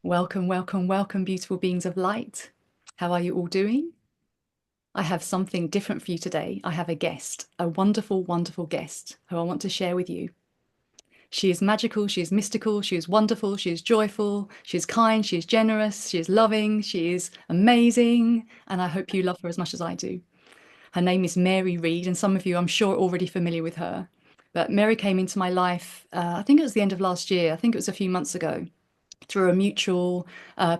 Welcome, welcome, welcome, beautiful beings of light. How are you all doing? I have something different for you today. I have a guest, a wonderful, wonderful guest who I want to share with you. She is magical, she is mystical, she is wonderful, she is joyful, she is kind, she is generous, she is loving, she is amazing, and I hope you love her as much as I do. Her name is Mary Reed, and some of you, I'm sure, are already familiar with her. But Mary came into my life, I think it was the end of last year, I think it was a few months ago, through a mutual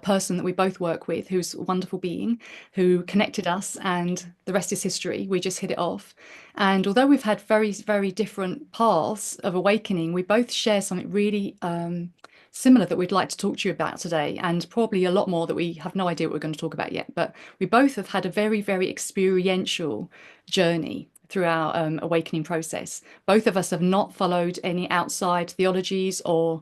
person that we both work with, who's a wonderful being, who connected us, and the rest is history. We just hit it off. And although we've had very, very different paths of awakening, we both share something really similar that we'd like to talk to you about today, and probably a lot more that we have no idea what we're going to talk about yet. But we both have had a very, very experiential journey through our awakening process. Both of us have not followed any outside theologies or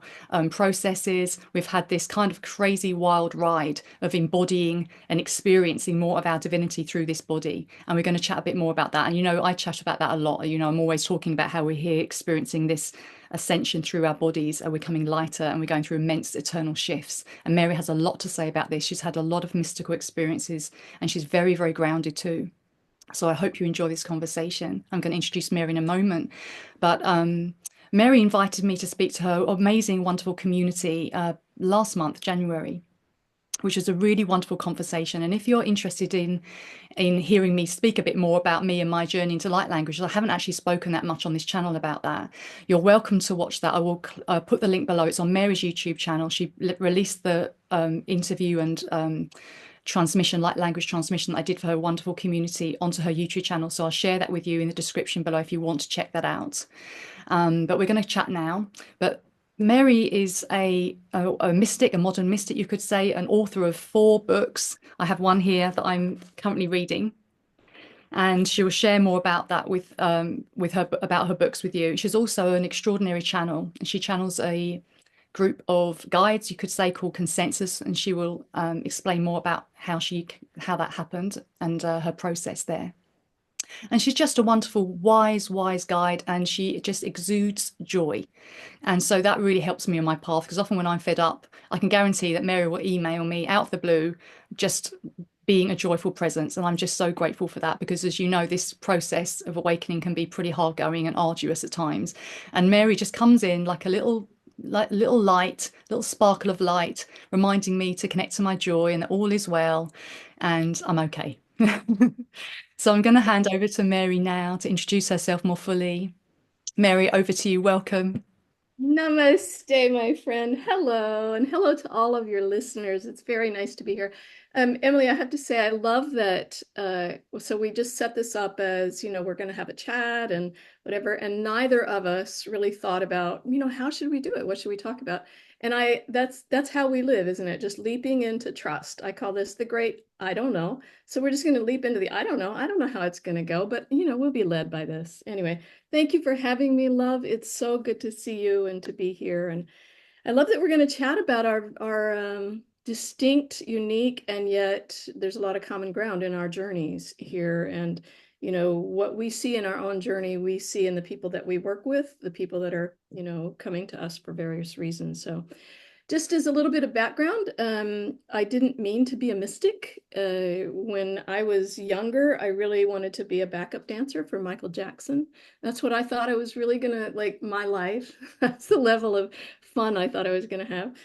processes. We've had this kind of crazy wild ride of embodying and experiencing more of our divinity through this body. And we're going to chat a bit more about that. And I chat about that a lot. I'm always talking about how we're here experiencing this ascension through our bodies, are becoming lighter, and we're going through immense eternal shifts. And Mary has a lot to say about this. She's had a lot of mystical experiences, and she's very, very grounded too. So I hope you enjoy this conversation. I'm going to introduce Mary in a moment. But Mary invited me to speak to her amazing, wonderful community last month, January, which was a really wonderful conversation. And if you're interested in hearing me speak a bit more about me and my journey into light languages, I haven't actually spoken that much on this channel about that. You're welcome to watch that. I will put the link below. It's on Mary's YouTube channel. She released the interview and transmission, light language transmission that I did for her wonderful community onto her YouTube channel. So I'll share that with you in the description below if you want to check that out. But we're going to chat now. But Mary is a mystic, a modern mystic, you could say, an author of 4 books. I have one here that I'm currently reading, and she will share more about that with her about her books with you. She's also an extraordinary channel. She channels a group of guides, you could say, called Consensus, and she will explain more about how that happened and her process there. And she's just a wonderful, wise, wise guide, and she just exudes joy. And so that really helps me on my path, because often when I'm fed up, I can guarantee that Mary will email me out of the blue, just being a joyful presence. And I'm just so grateful for that, because as you know, this process of awakening can be pretty hard going and arduous at times. And Mary just comes in like a little light, little sparkle of light, reminding me to connect to my joy and that all is well and I'm okay. So I'm going to hand over to Mary now to introduce herself more fully. Mary, over to you. Welcome. Namaste, my friend. Hello, and hello to all of your listeners. It's very nice to be here. Emily, I have to say, I love that. So we just set this up as, we're going to have a chat and whatever, and neither of us really thought about, how should we do it? What should we talk about? And that's how we live, isn't it? Just leaping into trust. I call this the great I don't know. So we're just going to leap into the I don't know. I don't know how it's going to go, but we'll be led by this. Anyway, thank you for having me, love. It's so good to see you and to be here. And I love that we're going to chat about our distinct, unique, and yet there's a lot of common ground in our journeys here. And what we see in our own journey, we see in the people that we work with, the people that are coming to us for various reasons. So just as a little bit of background, I didn't mean to be a mystic. When I was younger, I really wanted to be a backup dancer for Michael Jackson. That's what I thought I was really gonna, like, my life. That's the level of fun I thought I was gonna have.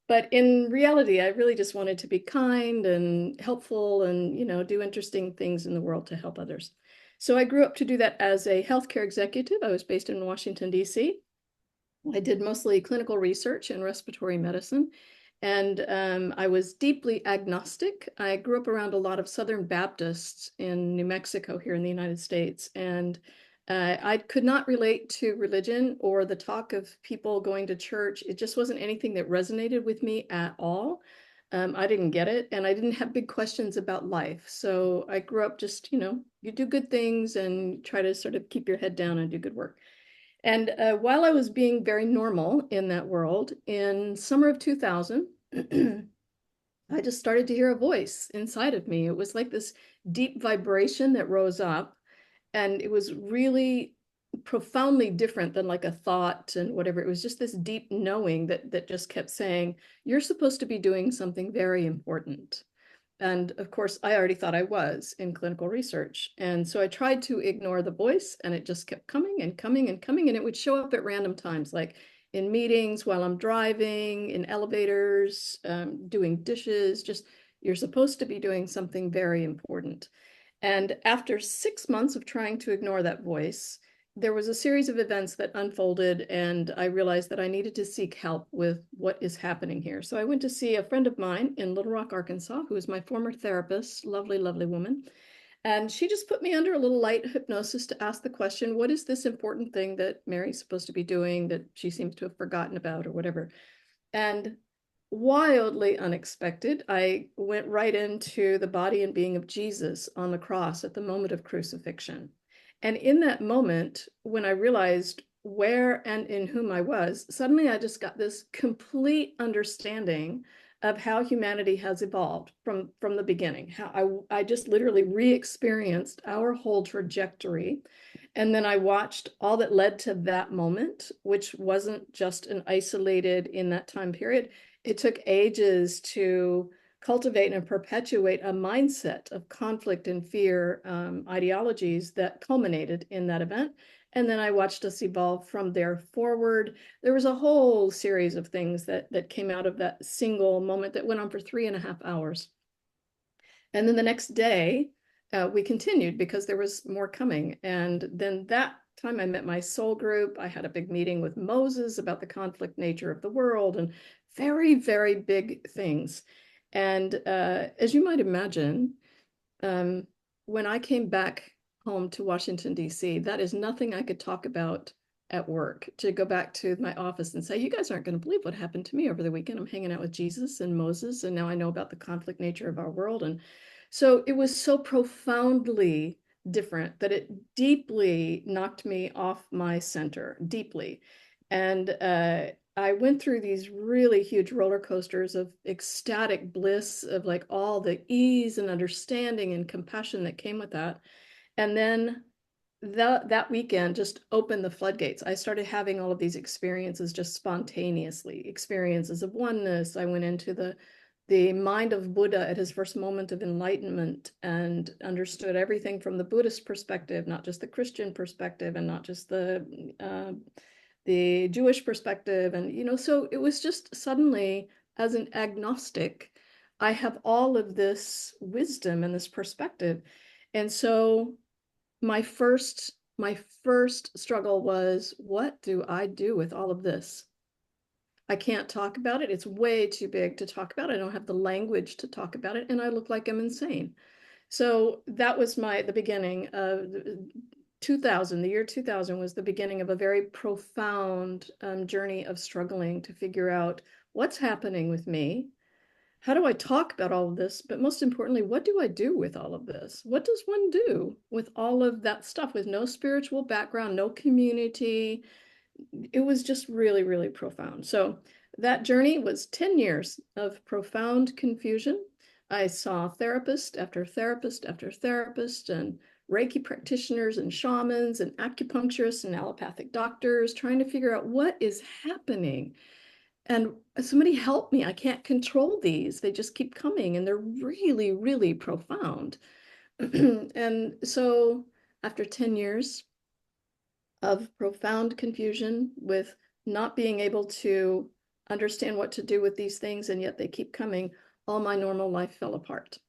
But in reality, I really just wanted to be kind and helpful and, do interesting things in the world to help others. So I grew up to do that as a healthcare executive. I was based in Washington, D.C. I did mostly clinical research in respiratory medicine, and I was deeply agnostic. I grew up around a lot of Southern Baptists in New Mexico here in the United States, and I could not relate to religion or the talk of people going to church. It just wasn't anything that resonated with me at all. I didn't get it, and I didn't have big questions about life. So I grew up just, you do good things and try to sort of keep your head down and do good work. And while I was being very normal in that world, in summer of 2000, I just started to hear a voice inside of me. It was like this deep vibration that rose up, and it was really profoundly different than like a thought and whatever. It was just this deep knowing that just kept saying, you're supposed to be doing something very important. And of course, I already thought I was in clinical research. And so I tried to ignore the voice, and it just kept coming and coming and coming. And it would show up at random times, like in meetings, while I'm driving, in elevators, doing dishes, just you're supposed to be doing something very important. And after 6 months of trying to ignore that voice, there was a series of events that unfolded, and I realized that I needed to seek help with what is happening here. So I went to see a friend of mine in Little Rock, Arkansas, who is my former therapist, lovely, lovely woman. And she just put me under a little light hypnosis to ask the question, what is this important thing that Mary's supposed to be doing that she seems to have forgotten about or whatever? And wildly unexpected, I went right into the body and being of Jesus on the cross at the moment of crucifixion. And in that moment, when I realized where and in whom I was, suddenly I just got this complete understanding of how humanity has evolved from the beginning. How I just literally re-experienced our whole trajectory. And then I watched all that led to that moment, which wasn't just an isolated in that time period. It took ages to cultivate and perpetuate a mindset of conflict and fear ideologies that culminated in that event. And then I watched us evolve from there forward. There was a whole series of things that came out of that single moment that went on for 3.5 hours. And then the next day, we continued because there was more coming. And then that time I met my soul group. I had a big meeting with Moses about the conflict nature of the world and very, very big things. And as you might imagine, um, when I came back home to Washington, D.C., that is nothing I could talk about at work. To go back to my office and say, you guys aren't going to believe what happened to me over the weekend. I'm hanging out with Jesus and Moses, and now I know about the conflict nature of our world. And so it was so profoundly different that it deeply knocked me off my center, deeply. And I went through these really huge roller coasters of ecstatic bliss, of like all the ease and understanding and compassion that came with that. And then that weekend just opened the floodgates. I started having all of these experiences just spontaneously, experiences of oneness. I went into the mind of Buddha at his first moment of enlightenment and understood everything from the Buddhist perspective, not just the Christian perspective, and not just the Jewish perspective. And, so it was just suddenly, as an agnostic, I have all of this wisdom and this perspective. And so my first struggle was, what do I do with all of this? I can't talk about it. It's way too big to talk about. I don't have the language to talk about it, and I look like I'm insane. So that was the beginning of 2000. The year 2000 was the beginning of a very profound journey of struggling to figure out what's happening with me. How do I talk about all of this? But most importantly, what do I do with all of this? What does one do with all of that stuff with no spiritual background, no community? It was just really, really profound. So that journey was 10 years of profound confusion. I saw therapist after therapist after therapist, and Reiki practitioners and shamans and acupuncturists and allopathic doctors trying to figure out what is happening. And somebody help me. I can't control these. They just keep coming, and they're really, really profound. And so after 10 years of profound confusion with not being able to understand what to do with these things, and yet they keep coming, all my normal life fell apart.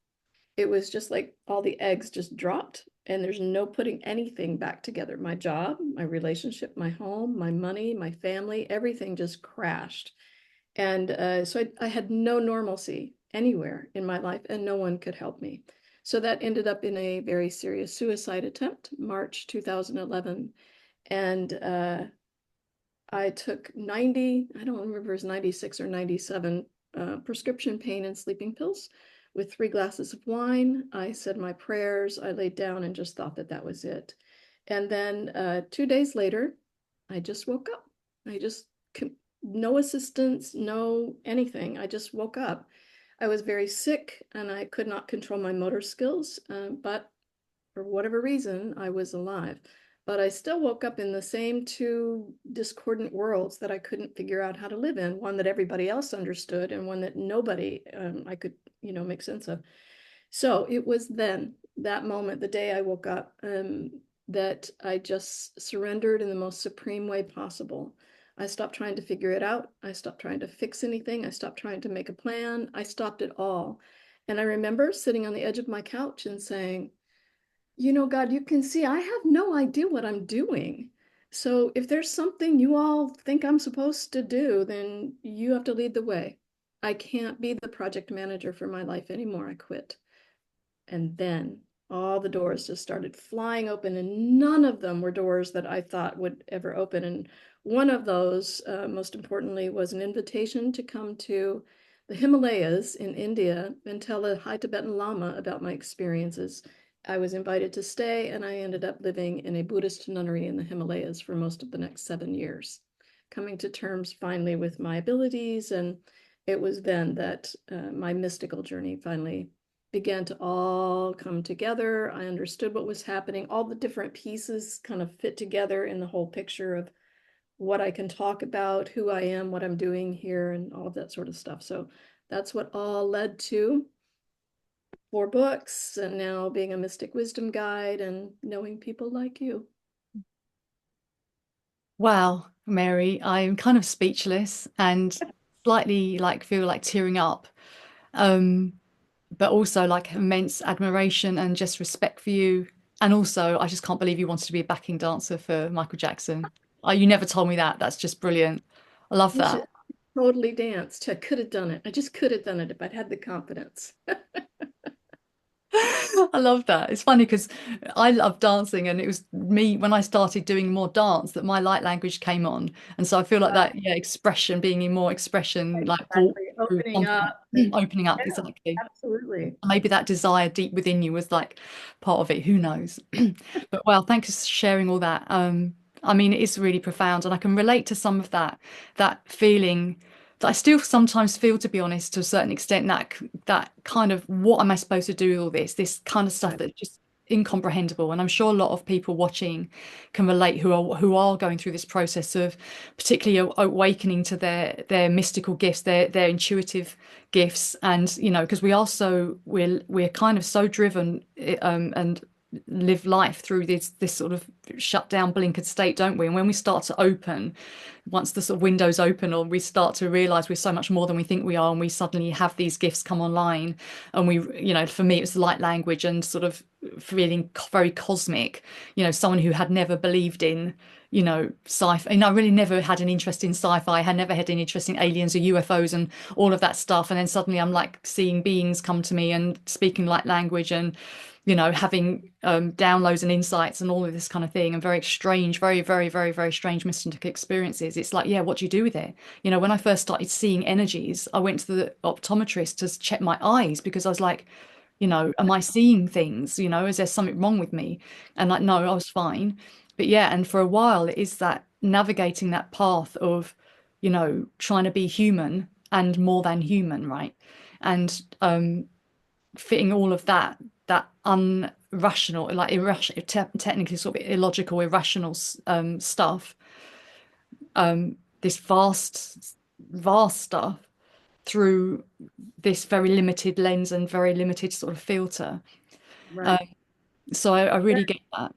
It was just like all the eggs just dropped, and there's no putting anything back together. My job, my relationship, my home, my money, my family, everything just crashed. And so I had no normalcy anywhere in my life, and no one could help me. So that ended up in a very serious suicide attempt, March 2011. And I took 90, I don't remember if it was 96 or 97 prescription pain and sleeping pills with 3 glasses of wine. I said my prayers. I laid down and just thought that that was it. And then 2 days later, I just woke up. I just, no assistance, no anything. I just woke up. I was very sick and I could not control my motor skills, but for whatever reason, I was alive. but I still woke up in the same two discordant worlds that I couldn't figure out how to live in, one that everybody else understood and one that nobody I could, make sense of. So it was then, that moment, the day I woke up, that I just surrendered in the most supreme way possible. I stopped trying to figure it out. I stopped trying to fix anything. I stopped trying to make a plan. I stopped it all. And I remember sitting on the edge of my couch and saying, God, you can see I have no idea what I'm doing. So if there's something you all think I'm supposed to do, then you have to lead the way. I can't be the project manager for my life anymore. I quit. And then all the doors just started flying open, and none of them were doors that I thought would ever open. And one of those, most importantly, was an invitation to come to the Himalayas in India and tell a high Tibetan Lama about my experiences. I was invited to stay, and I ended up living in a Buddhist nunnery in the Himalayas for most of the next 7 years, coming to terms finally with my abilities. And it was then that my mystical journey finally began to all come together. I understood what was happening. All the different pieces kind of fit together in the whole picture of what I can talk about, who I am, what I'm doing here, and all of that sort of stuff. So that's what all led to 4 books, and now being a mystic wisdom guide and knowing people like you. Wow, Mary, I'm kind of speechless and slightly like feel like tearing up. Um, but also like immense admiration and just respect for you. And also, I just can't believe you wanted to be a backing dancer for Michael Jackson. You never told me that. That's just brilliant. I love You that. should totally danced. I could have done it. I just could have done it if I'd had the confidence. I love that. It's funny because I love dancing, and it was me when I started doing more dance that my light language came on. And so I feel like that, Right. yeah, expression, being in more expression, like brought Exactly. through Opening confidence, up and opening up, yeah, exactly. absolutely. Maybe that desire deep within you was like part of it. Who knows? But well, thanks for sharing all that. I mean, it is really profound, and I can relate to some of that feeling that I still sometimes feel, to be honest, to a certain extent. That kind of what am I supposed to do with all this kind of stuff Right. that's just incomprehensible. And I'm sure a lot of people watching can relate who are going through this process of particularly awakening to their mystical gifts, their intuitive gifts. And because we're kind of so driven, and live life through this sort of shut down blinkered state, don't we? And when we start to open, once the sort of windows open, or we start to realize we're so much more than we think we are, and we suddenly have these gifts come online, and for me, it was light language and sort of feeling very cosmic, someone who had never believed in sci-fi. I really never had an interest in sci-fi. I had never had an interest in aliens or UFOs and all of that stuff. And then suddenly I'm like seeing beings come to me and speaking light language, and having downloads and insights and all of this kind of thing, and very strange, very, very, very, very strange mystical experiences. It's like, yeah, what do you do with it? When I first started seeing energies, I went to the optometrist to check my eyes because I was like, am I seeing things? Is there something wrong with me? And like, no, I was fine. But yeah, and for a while, it is that navigating that path of, trying to be human and more than human, right? And fitting all of that unrational, like irrational, technically sort of illogical, irrational stuff, this vast stuff through this very limited lens and very limited sort of filter. Um, Right. so I really get that.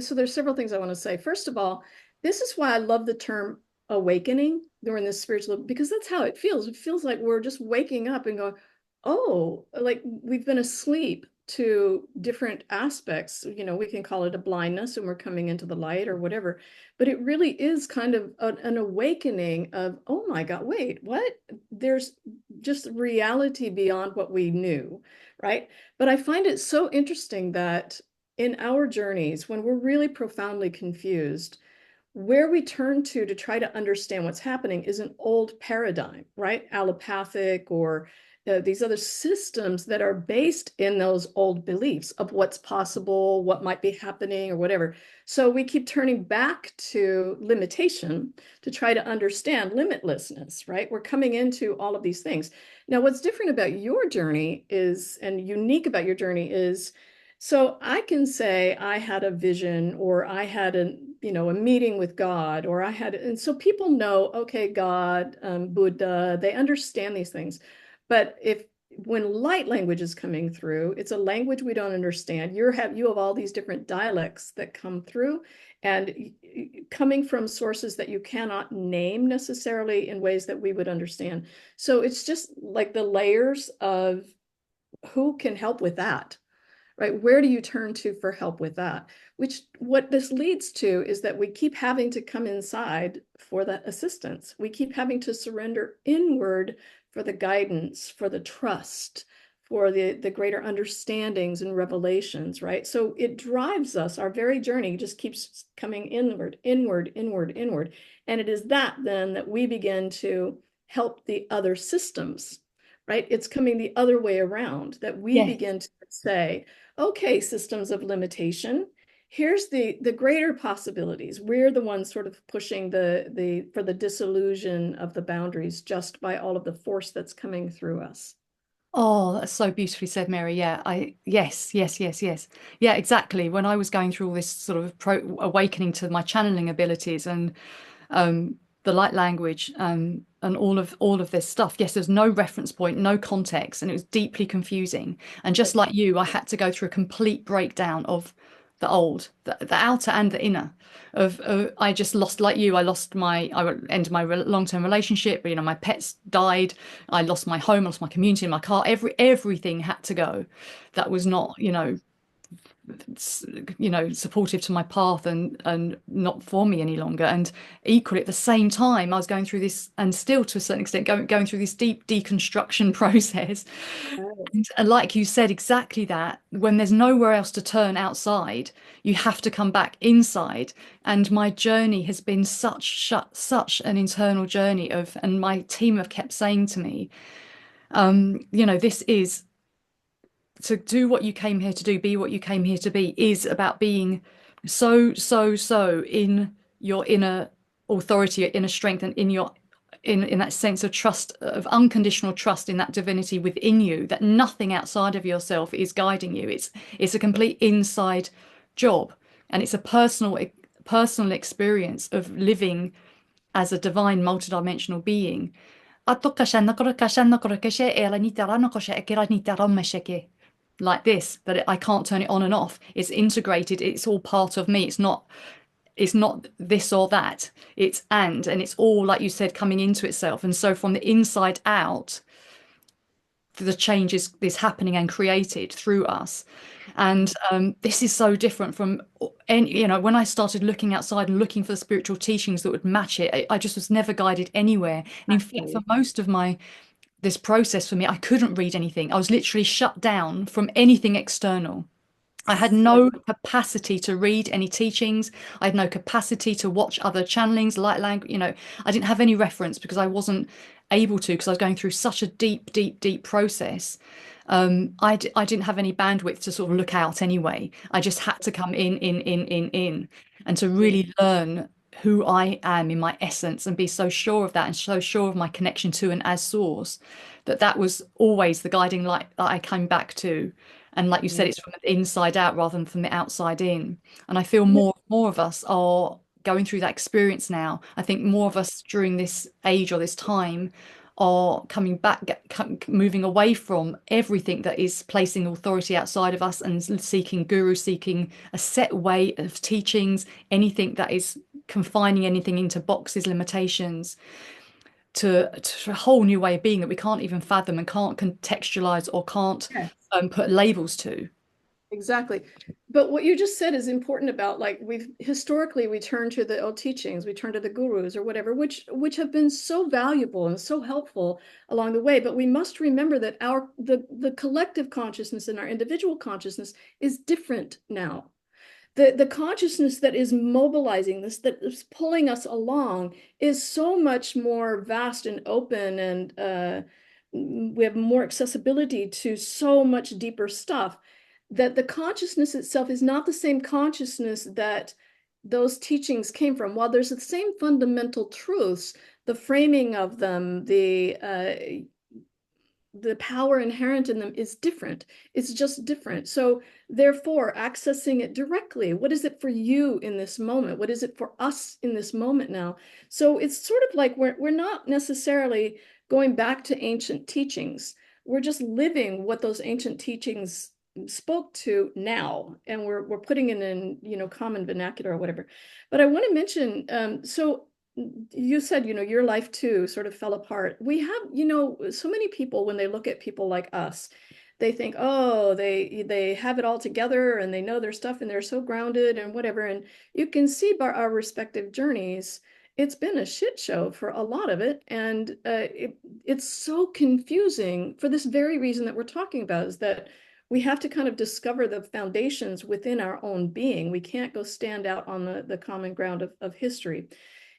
So there's several things I want to say. First of all, this is why I love the term awakening during this spiritual, because that's how it feels. It feels like we're just waking up and going, oh, like we've been asleep to different aspects. We can call it a blindness and we're coming into the light or whatever, but it really is kind of an awakening of, oh my God, wait, what? There's just reality beyond what we knew, right? But I find it so interesting that in our journeys, when we're really profoundly confused, where we turn to try to understand what's happening is an old paradigm, right? Allopathic or these other systems that are based in those old beliefs of what's possible, what might be happening, or whatever. So we keep turning back to limitation to try to understand limitlessness, right? We're coming into all of these things. Now, what's different about your journey is, and unique about your journey is, So I can say I had a vision or I had a meeting with God or and so people know, okay, God, Buddha, they understand these things. But when light language is coming through, it's a language we don't understand. You have all these different dialects that come through and coming from sources that you cannot name necessarily in ways that we would understand. So it's just like the layers of who can help with that, right? Where do you turn to for help with that? Which what this leads to is that we keep having to come inside for that assistance. We keep having to surrender inward for the guidance, for the trust, for the greater understandings and revelations, right? So it drives us, our very journey just keeps coming inward, inward, inward, inward. And it is that then that we begin to help the other systems, right? It's coming the other way around that we Yes. begin to say, okay, systems of limitation, here's the greater possibilities. We're the ones sort of pushing the for the disillusion of the boundaries just by all of the force that's coming through us. Oh, that's so beautifully said, Mary. Yeah, yes, yes, yes, yes. Yeah, exactly. When I was going through all this sort of awakening to my channeling abilities and the light language and all of this stuff. Yes, there's no reference point, no context, and it was deeply confusing. And just like you, I had to go through a complete breakdown of the old, the outer and the inner. I just lost, like you, I ended my long-term relationship. You know, my pets died. I lost my home, I lost my community, my car. Everything had to go. That was not, supportive to my path and not for me any longer. And equally at the same time I was going through this, and still to a certain extent going through this deep deconstruction process. And like you said, exactly that, when there's nowhere else to turn outside, you have to come back inside. And my journey has been such an internal journey of, and my team have kept saying to me, this is to do what you came here to do, be what you came here to be, is about being so in your inner authority, your inner strength, and in that sense of trust, of unconditional trust in that divinity within you, that nothing outside of yourself is guiding you. It's a complete inside job, and it's a personal experience of living as a divine multidimensional being. Like this, that I can't turn it on and off. It's integrated. It's all part of me. It's not this or that. And it's all, like you said, coming into itself. And so from the inside out, the change is happening and created through us. And this is so different from any, when I started looking outside and looking for the spiritual teachings that would match it, I just was never guided anywhere. And in fact, for Exactly. most of this process for me, I couldn't read anything. I was literally shut down from anything external. I had no capacity to read any teachings. I had no capacity to watch other channelings, light language. I didn't have any reference because I wasn't able to, because I was going through such a deep process. I didn't have any bandwidth to sort of look out anyway. I just had to come in, and to really learn who I am in my essence and be so sure of that and so sure of my connection to and as source, that was always the guiding light that I came back to. And like you said, it's from the inside out rather than from the outside in. And I feel more of us are going through that experience now. I think more of us during this age or this time are coming back, moving away from everything that is placing authority outside of us and seeking guru, seeking a set way of teachings, anything that is confining anything into boxes, limitations, to a whole new way of being that we can't even fathom and can't contextualize or can't Yes. put labels to. Exactly. But what you just said is important about like we've historically we turn to the old teachings, we turn to the gurus or whatever, which have been so valuable and so helpful along the way. But we must remember that the collective consciousness and our individual consciousness is different now. The consciousness that is mobilizing this, that is pulling us along, is so much more vast and open, and we have more accessibility to so much deeper stuff. That the consciousness itself is not the same consciousness that those teachings came from. While there's the same fundamental truths, the framing of them, the power inherent in them is different. It's just different. So therefore, accessing it directly, what is it for you in this moment? What is it for us in this moment now? So it's sort of like we're not necessarily going back to ancient teachings. We're just living what those ancient teachings spoke to now, and we're putting it in, common vernacular or whatever. But I want to mention, so you said, your life too sort of fell apart. We have, so many people, when they look at people like us, they think, oh, they have it all together and they know their stuff and they're so grounded and whatever. And you can see by our respective journeys, it's been a shit show for a lot of it. And it's so confusing for this very reason that we're talking about, is that we have to kind of discover the foundations within our own being. We can't go stand out on the common ground of history.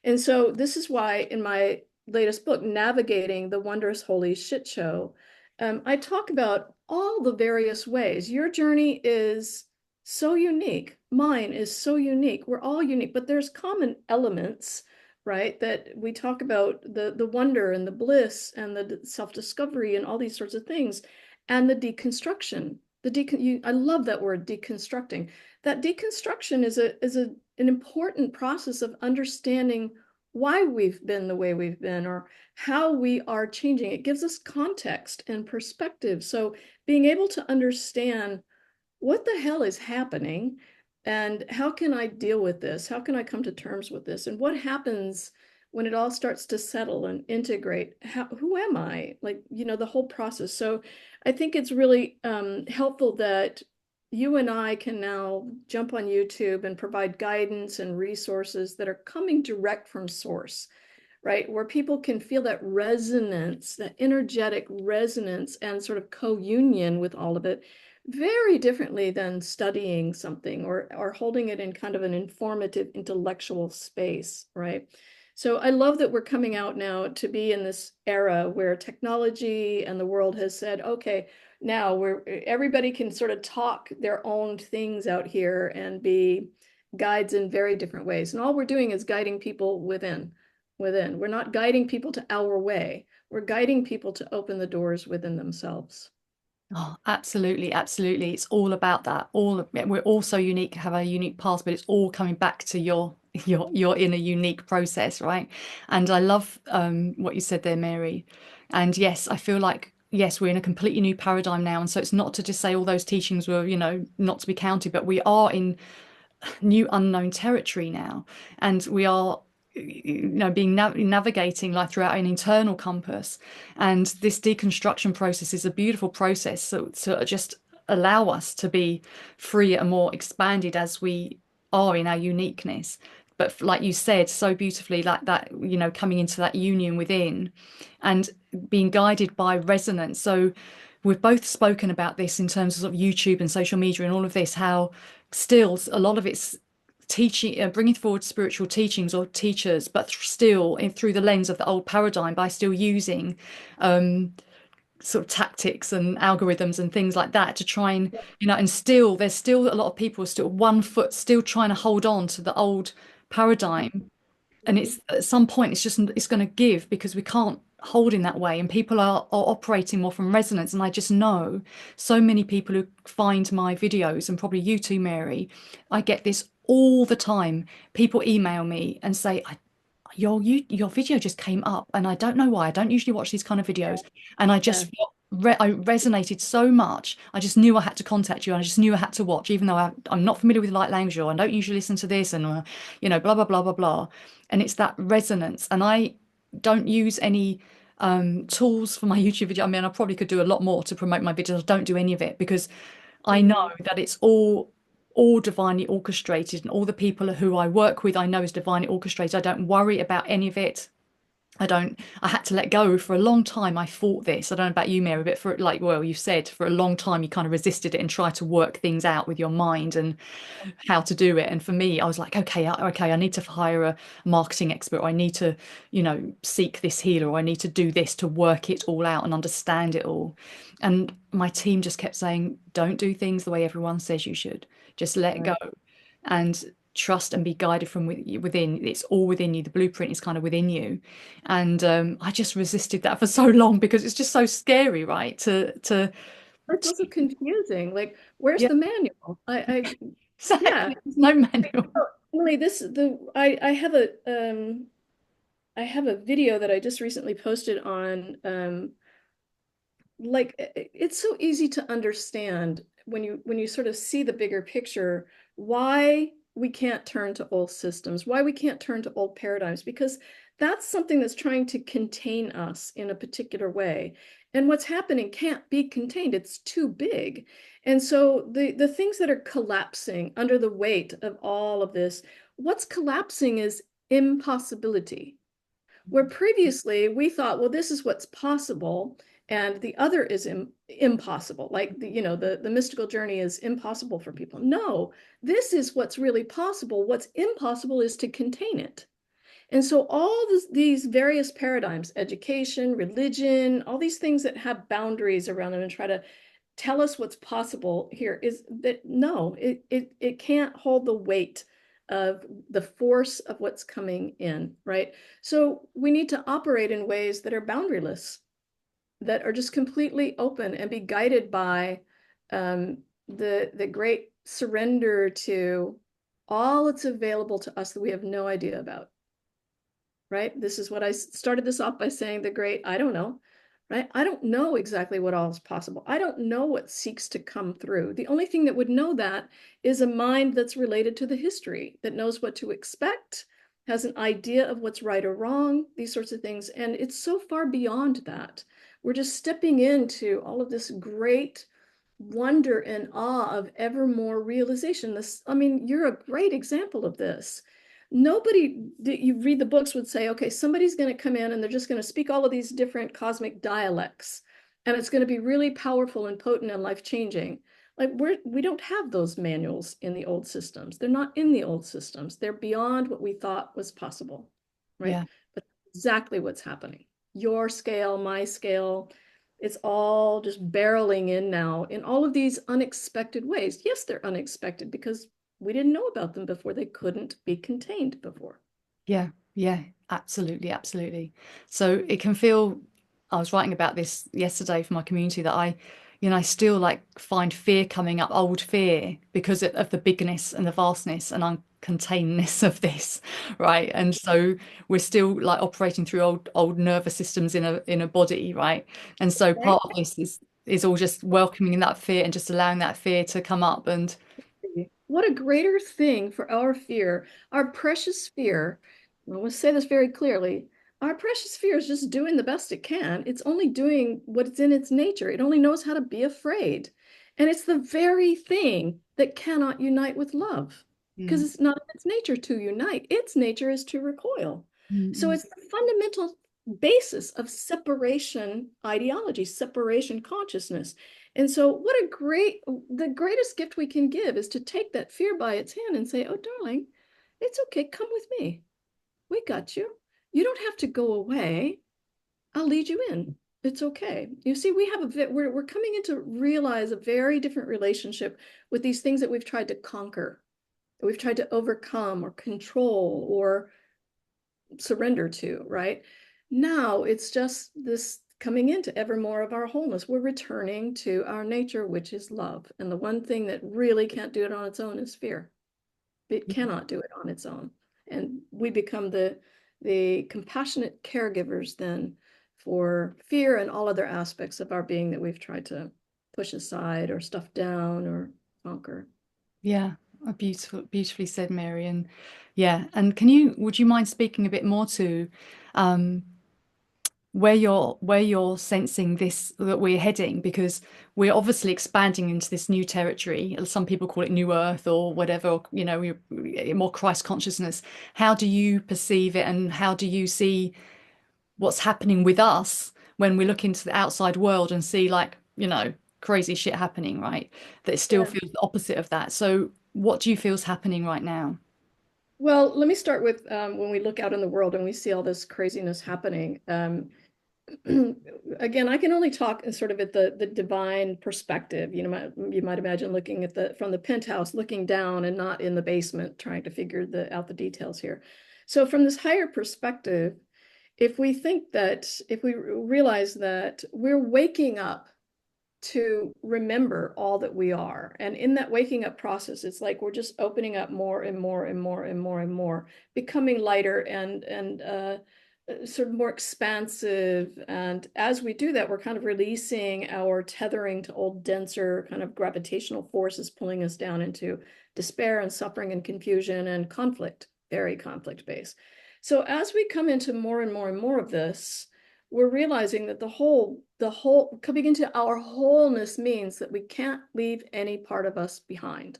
And so this is why in my latest book, Navigating the Wondrous Holy Shit Show, I talk about all the various ways. Your journey is so unique. Mine is so unique. We're all unique, but there's common elements, right? That we talk about, the wonder and the bliss and the self-discovery and all these sorts of things, and the deconstruction. I love that word, deconstructing. That deconstruction is an important process of understanding why we've been the way we've been, or how we are changing. It gives us context and perspective. So being able to understand what the hell is happening and how can I deal with this? How can I come to terms with this? And what happens when it all starts to settle and integrate? Who am I? Like, the whole process. So I think it's really helpful that you and I can now jump on YouTube and provide guidance and resources that are coming direct from source, right? Where people can feel that resonance, that energetic resonance and sort of co-union with all of it very differently than studying something, or holding it in kind of an informative intellectual space, right? So I love that we're coming out now to be in this era where technology and the world has said, okay, now everybody can sort of talk their own things out here and be guides in very different ways. And all we're doing is guiding people within. We're not guiding people to our way. We're guiding people to open the doors within themselves. Oh, absolutely, absolutely. It's all about that. We're all so unique, have our unique paths, but it's all coming back to your inner unique process, right? And I love what you said there, Mary. And yes, I feel like yes, we're in a completely new paradigm now. And so it's not to just say all those teachings were, not to be counted, but we are in new unknown territory now, and we are being navigating like throughout an internal compass. And this deconstruction process is a beautiful process, so to just allow us to be free and more expanded as we are in our uniqueness. But like you said so beautifully, like that, coming into that union within and being guided by resonance. So we've both spoken about this in terms of YouTube and social media and all of this, how still a lot of it's teaching, bringing forward spiritual teachings or teachers, but still through the lens of the old paradigm, by still using sort of tactics and algorithms and things like that to try and, and still there's still a lot of people still 1 foot still trying to hold on to the old paradigm. And Mhm. it's at some point it's going to give, because we can't hold in that way, and people are operating more from resonance. And I just know so many people who find my videos, and probably you too, Mary. I get this all the time. People email me and say, your video just came up and I don't know why. I don't usually watch these kind of videos, and I Yeah. just felt I resonated so much. I just knew I had to contact you, and I just knew I had to watch, even though I'm not familiar with light language, or I don't usually listen to this, and blah blah blah blah blah. And it's that resonance, and I don't use any tools for my YouTube video. I mean, I probably could do a lot more to promote my videos. I don't do any of it because I know Mhm. that it's all divinely orchestrated, and all the people who I work with I know is divinely orchestrated. I don't worry about any of it. I had to let go for a long time. I fought this. I don't know about you, Mary, but for like, well, you said for a long time you kind of resisted it and tried to work things out with your mind and how to do it. And for me, I was like, okay, I need to hire a marketing expert, or I need to, seek this healer, or I need to do this to work it all out and understand it all. And my team just kept saying, don't do things the way everyone says you should. Just let go. Right. And trust and be guided from within. It's all within you. The blueprint is kind of within you. And I just resisted that for so long because it's just so scary, right? It's also confusing. Like, where's Yeah, the manual? Yeah. exactly. There's no manual. Oh, Emily, I have a video that I just recently posted on it's so easy to understand when you sort of see the bigger picture why we can't turn to old systems, why we can't turn to old paradigms, because that's something that's trying to contain us in a particular way. And what's happening can't be contained. It's too big. And so the things that are collapsing under the weight of all of this, what's collapsing is impossibility. Where previously we thought, well, this is what's possible, and the other is impossible. Like the mystical journey is impossible for people. No, this is what's really possible. What's impossible is to contain it. And so all these various paradigms, education, religion, all these things that have boundaries around them and try to tell us what's possible here is that no, it can't hold the weight of the force of what's coming in, right? So we need to operate in ways that are boundaryless, that are just completely open and be guided by the great surrender to all that's available to us that we have no idea about, right? This is what I started this off by saying, the great, I don't know, right? I don't know exactly what all is possible. I don't know what seeks to come through. The only thing that would know that is a mind that's related to the history, that knows what to expect, has an idea of what's right or wrong, these sorts of things. And it's so far beyond that. We're just stepping into all of this great wonder and awe of ever more realization. This, I mean, you're a great example of this. Nobody that you read the books would say, okay, somebody's going to come in and they're just going to speak all of these different cosmic dialects, and it's going to be really powerful and potent and life-changing. Like we don't have those manuals in the old systems. They're not in the old systems. They're beyond what we thought was possible, right? Yeah. But exactly what's happening. Your scale, my scale, it's all just barreling in now in all of these unexpected ways. Yes, they're unexpected because we didn't know about them before. They couldn't be contained before. Yeah, yeah, absolutely, absolutely. So it can feel, I was writing about this yesterday for my community that I still like find fear coming up, old fear, because of the bigness and the vastness and uncontainedness of this, right? And so we're still like operating through old nervous systems in a body, right? And so Right? part of this is all just welcoming that fear and just allowing that fear to come up and What a greater thing for our fear, our precious fear. I want to say this very clearly. Our precious fear is just doing the best it can. It's only doing what's in its nature. It only knows how to be afraid. And it's the very thing that cannot unite with love because mm, it's not in its nature to unite. Its nature is to recoil. So mm, it's the fundamental basis of separation ideology, separation consciousness. And so, the greatest gift we can give is to take that fear by its hand and say, oh, darling, it's okay. Come with me. We got you. You don't have to go away. I'll lead you in. It's okay. You see, we're coming into realize a very different relationship with these things that we've tried to conquer, that we've tried to overcome or control or surrender to, right? Now it's just this coming into ever more of our wholeness. We're returning to our nature, which is love. And the one thing that really can't do it on its own is fear. It mm. cannot do it on its own. And we become the compassionate caregivers then for fear and all other aspects of our being that we've tried to push aside or stuff down or conquer. Yeah, a beautifully said, Mary. And yeah, and would you mind speaking a bit more to um, where you're sensing this that we're heading? Because we're obviously expanding into this new territory. Some people call it New Earth or whatever, or, more Christ consciousness. How do you perceive it, and how do you see what's happening with us when we look into the outside world and see like, crazy shit happening, right? That still Yeah. feels the opposite of that. So what do you feel is happening right now? Well, let me start with when we look out in the world and we see all this craziness happening. again, I can only talk sort of at the divine perspective. You might imagine looking at the from the penthouse, looking down and not in the basement, trying to figure out the details here. So from this higher perspective, if we realize that we're waking up to remember all that we are, and in that waking up process, it's like we're just opening up more and more and more and more and more, becoming lighter and sort of more expansive. And as we do that, we're kind of releasing our tethering to old, denser kind of gravitational forces pulling us down into despair and suffering and confusion and conflict, very conflict based. So as we come into more and more and more of this, we're realizing that the whole coming into our wholeness means that we can't leave any part of us behind.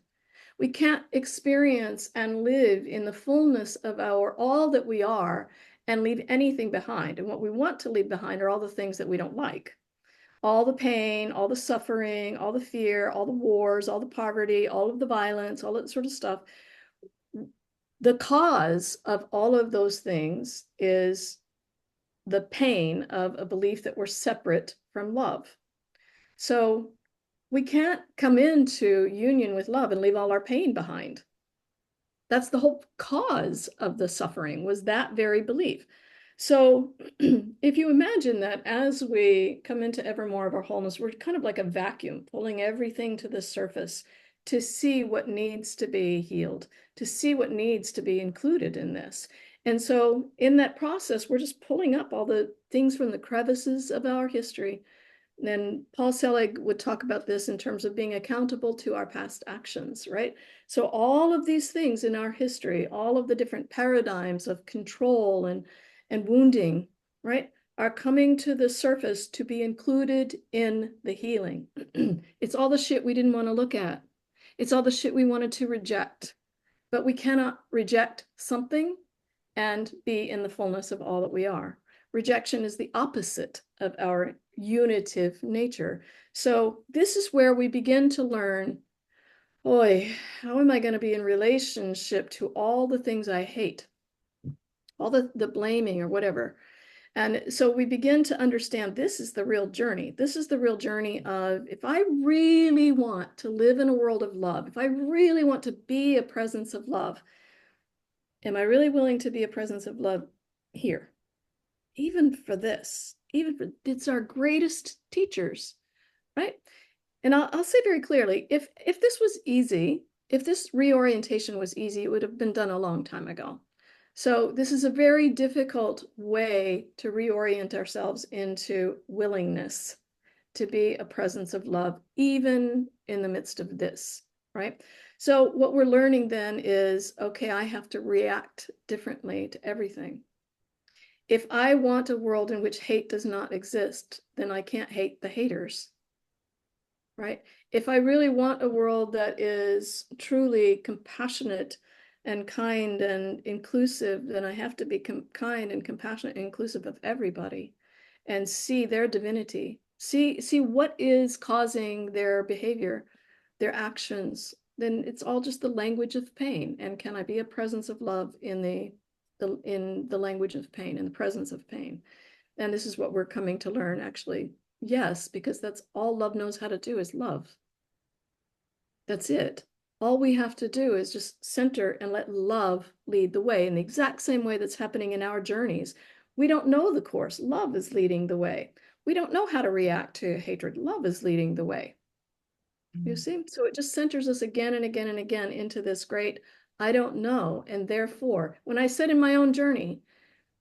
We can't experience and live in the fullness of our all that we are and leave anything behind. And what we want to leave behind are all the things that we don't like. All the pain, all the suffering, all the fear, all the wars, all the poverty, all of the violence, all that sort of stuff. The cause of all of those things is the pain of a belief that we're separate from love. So we can't come into union with love and leave all our pain behind. That's the whole cause of the suffering, was that very belief. So if you imagine that as we come into ever more of our wholeness, we're kind of like a vacuum, pulling everything to the surface to see what needs to be healed, to see what needs to be included in this. And so in that process, we're just pulling up all the things from the crevices of our history. And Paul Selig would talk about this in terms of being accountable to our past actions, right? So all of these things in our history, all of the different paradigms of control and wounding, right, are coming to the surface to be included in the healing. It's all the shit we didn't want to look at. It's all the shit we wanted to reject. But we cannot reject something and be in the fullness of all that we are. Rejection is the opposite of our unitive nature. So this is where we begin to learn, boy, how am I going to be in relationship to all the things I hate, all the blaming or whatever. And so we begin to understand this is the real journey. This is the real journey of, if I really want to live in a world of love, if I really want to be a presence of love, am I really willing to be a presence of love here? Even for this, even for it's our greatest teachers, right? And I'll say very clearly, if this was easy, if this reorientation was easy, it would have been done a long time ago. So this is a very difficult way to reorient ourselves into willingness to be a presence of love, even in the midst of this, right? So what we're learning then is, okay, I have to react differently to everything. If I want a world in which hate does not exist, then I can't hate the haters, right? If I really want a world that is truly compassionate and kind and inclusive, then I have to be kind and compassionate and inclusive of everybody and see their divinity. See what is causing their behavior, their actions. Then it's all just the language of pain. And can I be a presence of love in the language of pain, in the presence of pain? And this is what we're coming to learn, actually. Yes, because that's all love knows how to do is love. That's it. All we have to do is just center and let love lead the way in the exact same way that's happening in our journeys. We don't know the course. Love is leading the way. We don't know how to react to hatred. Love is leading the way. You see? So it just centers us again and again and again into this great, I don't know. And therefore, when I said in my own journey,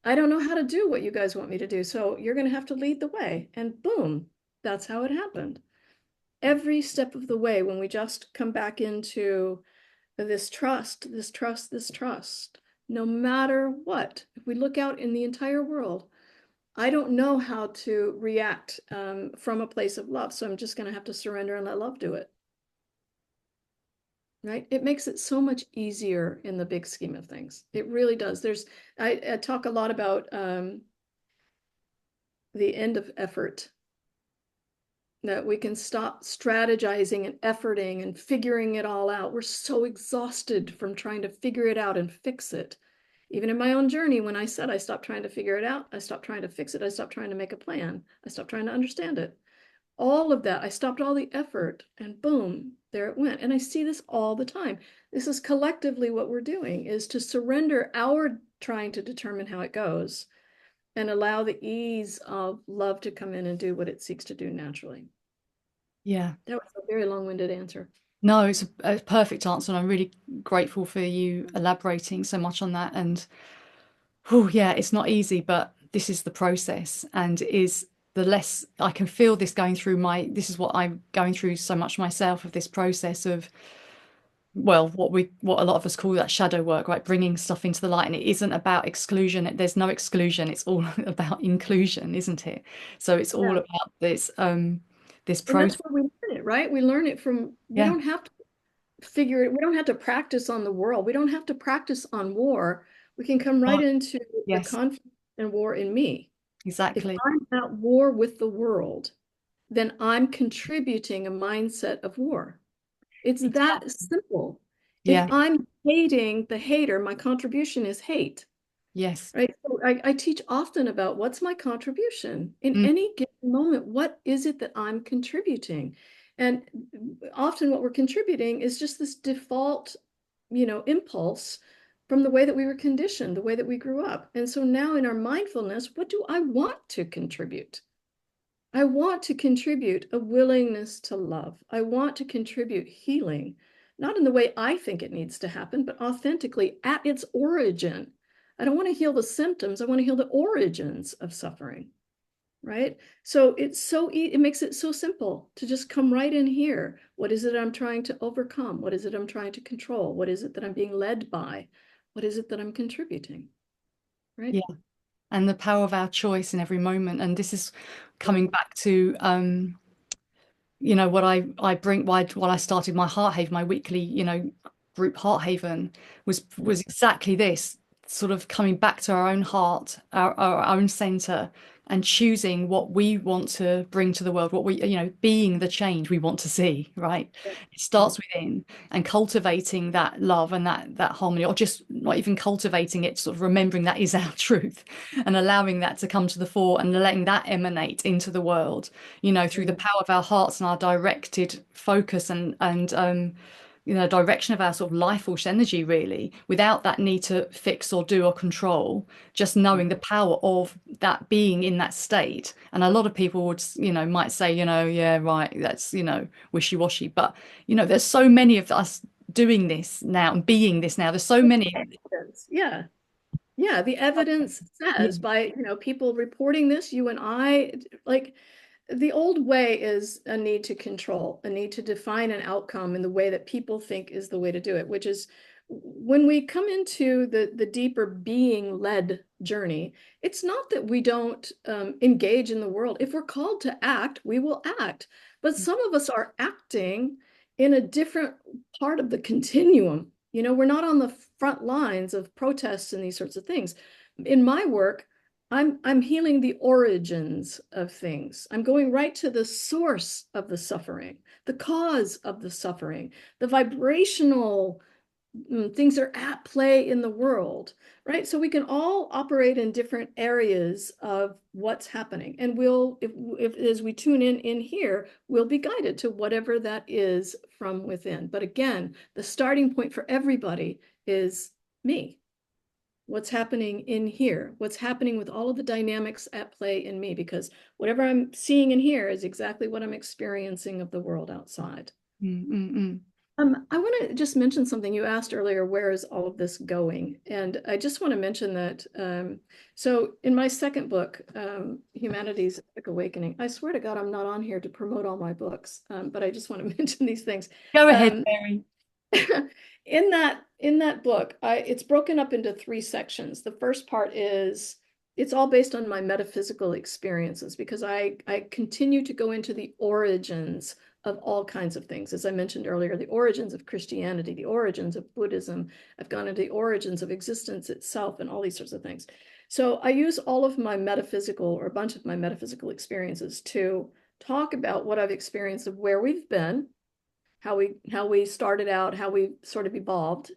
I don't know how to do what you guys want me to do, so you're going to have to lead the way. And boom, that's how it happened. Every step of the way, when we just come back into this trust, this trust, this trust, no matter what, if we look out in the entire world, I don't know how to react from a place of love, so I'm just going to have to surrender and let love do it. Right? It makes it so much easier in the big scheme of things. It really does. I talk a lot about the end of effort, that we can stop strategizing and efforting and figuring it all out. We're so exhausted from trying to figure it out and fix it. Even in my own journey, when I said I stopped trying to figure it out, I stopped trying to fix it, I stopped trying to make a plan, I stopped trying to understand it. All of that, I stopped all the effort and boom, there it went. And I see this all the time. This is collectively what we're doing is to surrender our trying to determine how it goes and allow the ease of love to come in and do what it seeks to do naturally. Yeah. That was a very long-winded answer. No, it's a perfect answer, and I'm really grateful for you elaborating so much on that. And oh, yeah, it's not easy, but this is the process, and is the less I can feel this going through this is what I'm going through so much myself of this process of, well, what a lot of us call that shadow work, right? Bringing stuff into the light, and it isn't about exclusion. There's no exclusion. It's all about inclusion, isn't it? So it's all Yeah. about this And process. that's where we learn it, right? We learn it from, we Yeah. don't have to figure it, we don't have to practice on the world. We don't have to practice on war. We can come No, right into the yes, conflict and war in me. If exactly. I'm at war with the world, then I'm contributing a mindset of war. It's that Exactly. simple. If Yeah. I'm hating the hater, my contribution is hate, Yes. right? So I teach often about what's my contribution in Mm, any given moment. What is it that I'm contributing? And often what we're contributing is just this default, impulse from the way that we were conditioned, the way that we grew up. And so now in our mindfulness, what do I want to contribute? I want to contribute a willingness to love. I want to contribute healing, not in the way I think it needs to happen, but authentically at its origin. I don't want to heal the symptoms. I want to heal the origins of suffering, right? So it makes it so simple to just come right in here. What is it I'm trying to overcome? What is it I'm trying to control? What is it that I'm being led by? What is it that I'm contributing, right? yeah. And the power of our choice in every moment. And this is Yeah. coming back to what I bring why I started my Heart Haven, my weekly, group Heart Haven was exactly this, sort of coming back to our own heart, our own center, and choosing what we want to bring to the world, what we, being the change we want to see, right? It Yeah. starts within, and cultivating that love and that harmony, or just not even cultivating it, sort of remembering that is our truth and allowing that to come to the fore and letting that emanate into the world, through the Yeah. power of our hearts and our directed focus and direction of our sort of life force energy, really, without that need to fix or do or control, just knowing the power of that being in that state. And a lot of people would, might say, yeah, right, that's, wishy-washy. But, there's so many of us doing this now and being this now. There's so many. Yeah. Yeah, the evidence Yeah. says by, people reporting this, you and I, like the old way is a need to control, a need to define an outcome in the way that people think is the way to do it, which is when we come into the deeper being led journey, it's not that we don't engage in the world. If we're called to act, we will act. But some of us are acting in a different part of the continuum. We're not on the front lines of protests and these sorts of things. In my work, I'm healing the origins of things. I'm going right to the source of the suffering, the cause of the suffering, the vibrational things are at play in the world, right? So we can all operate in different areas of what's happening. And if as we tune in here, we'll be guided to whatever that is from within. But again, the starting point for everybody is me. What's happening in here? What's happening with all of the dynamics at play in me? Because whatever I'm seeing in here is exactly what I'm experiencing of the world outside. Mm, mm, mm. I want to just mention something you asked earlier, where is all of this going? And I just want to mention that, so in my second book, Humanity's Epic Awakening, I swear to God, I'm not on here to promote all my books, but I just want to mention these things. Go ahead, Um, Mary. in that book, it's broken up into three sections. The first part is it's all based on my metaphysical experiences because I continue to go into the origins of all kinds of things. As I mentioned earlier, the origins of Christianity, the origins of Buddhism. I've gone into the origins of existence itself and all these sorts of things. So I use all of my metaphysical or a bunch of my metaphysical experiences to talk about what I've experienced of where we've been, how we started out, how we sort of evolved,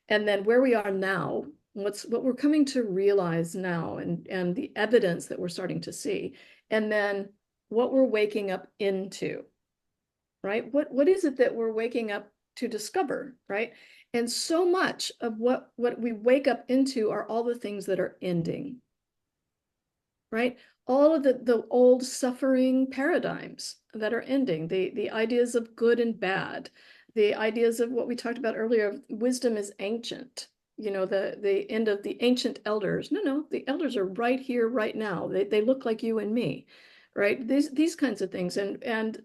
and then where we are now. what we're coming to realize now, and the evidence that we're starting to see, and then what we're waking up into, right? What is it that we're waking up to discover, right? And so much of what we wake up into are all the things that are ending, right? All of the old suffering paradigms that are ending, the ideas of good and bad, the ideas of what we talked about earlier, of wisdom is ancient, the end of the ancient elders. No, the elders are right here, right now. They look like you and me, right? These kinds of things, and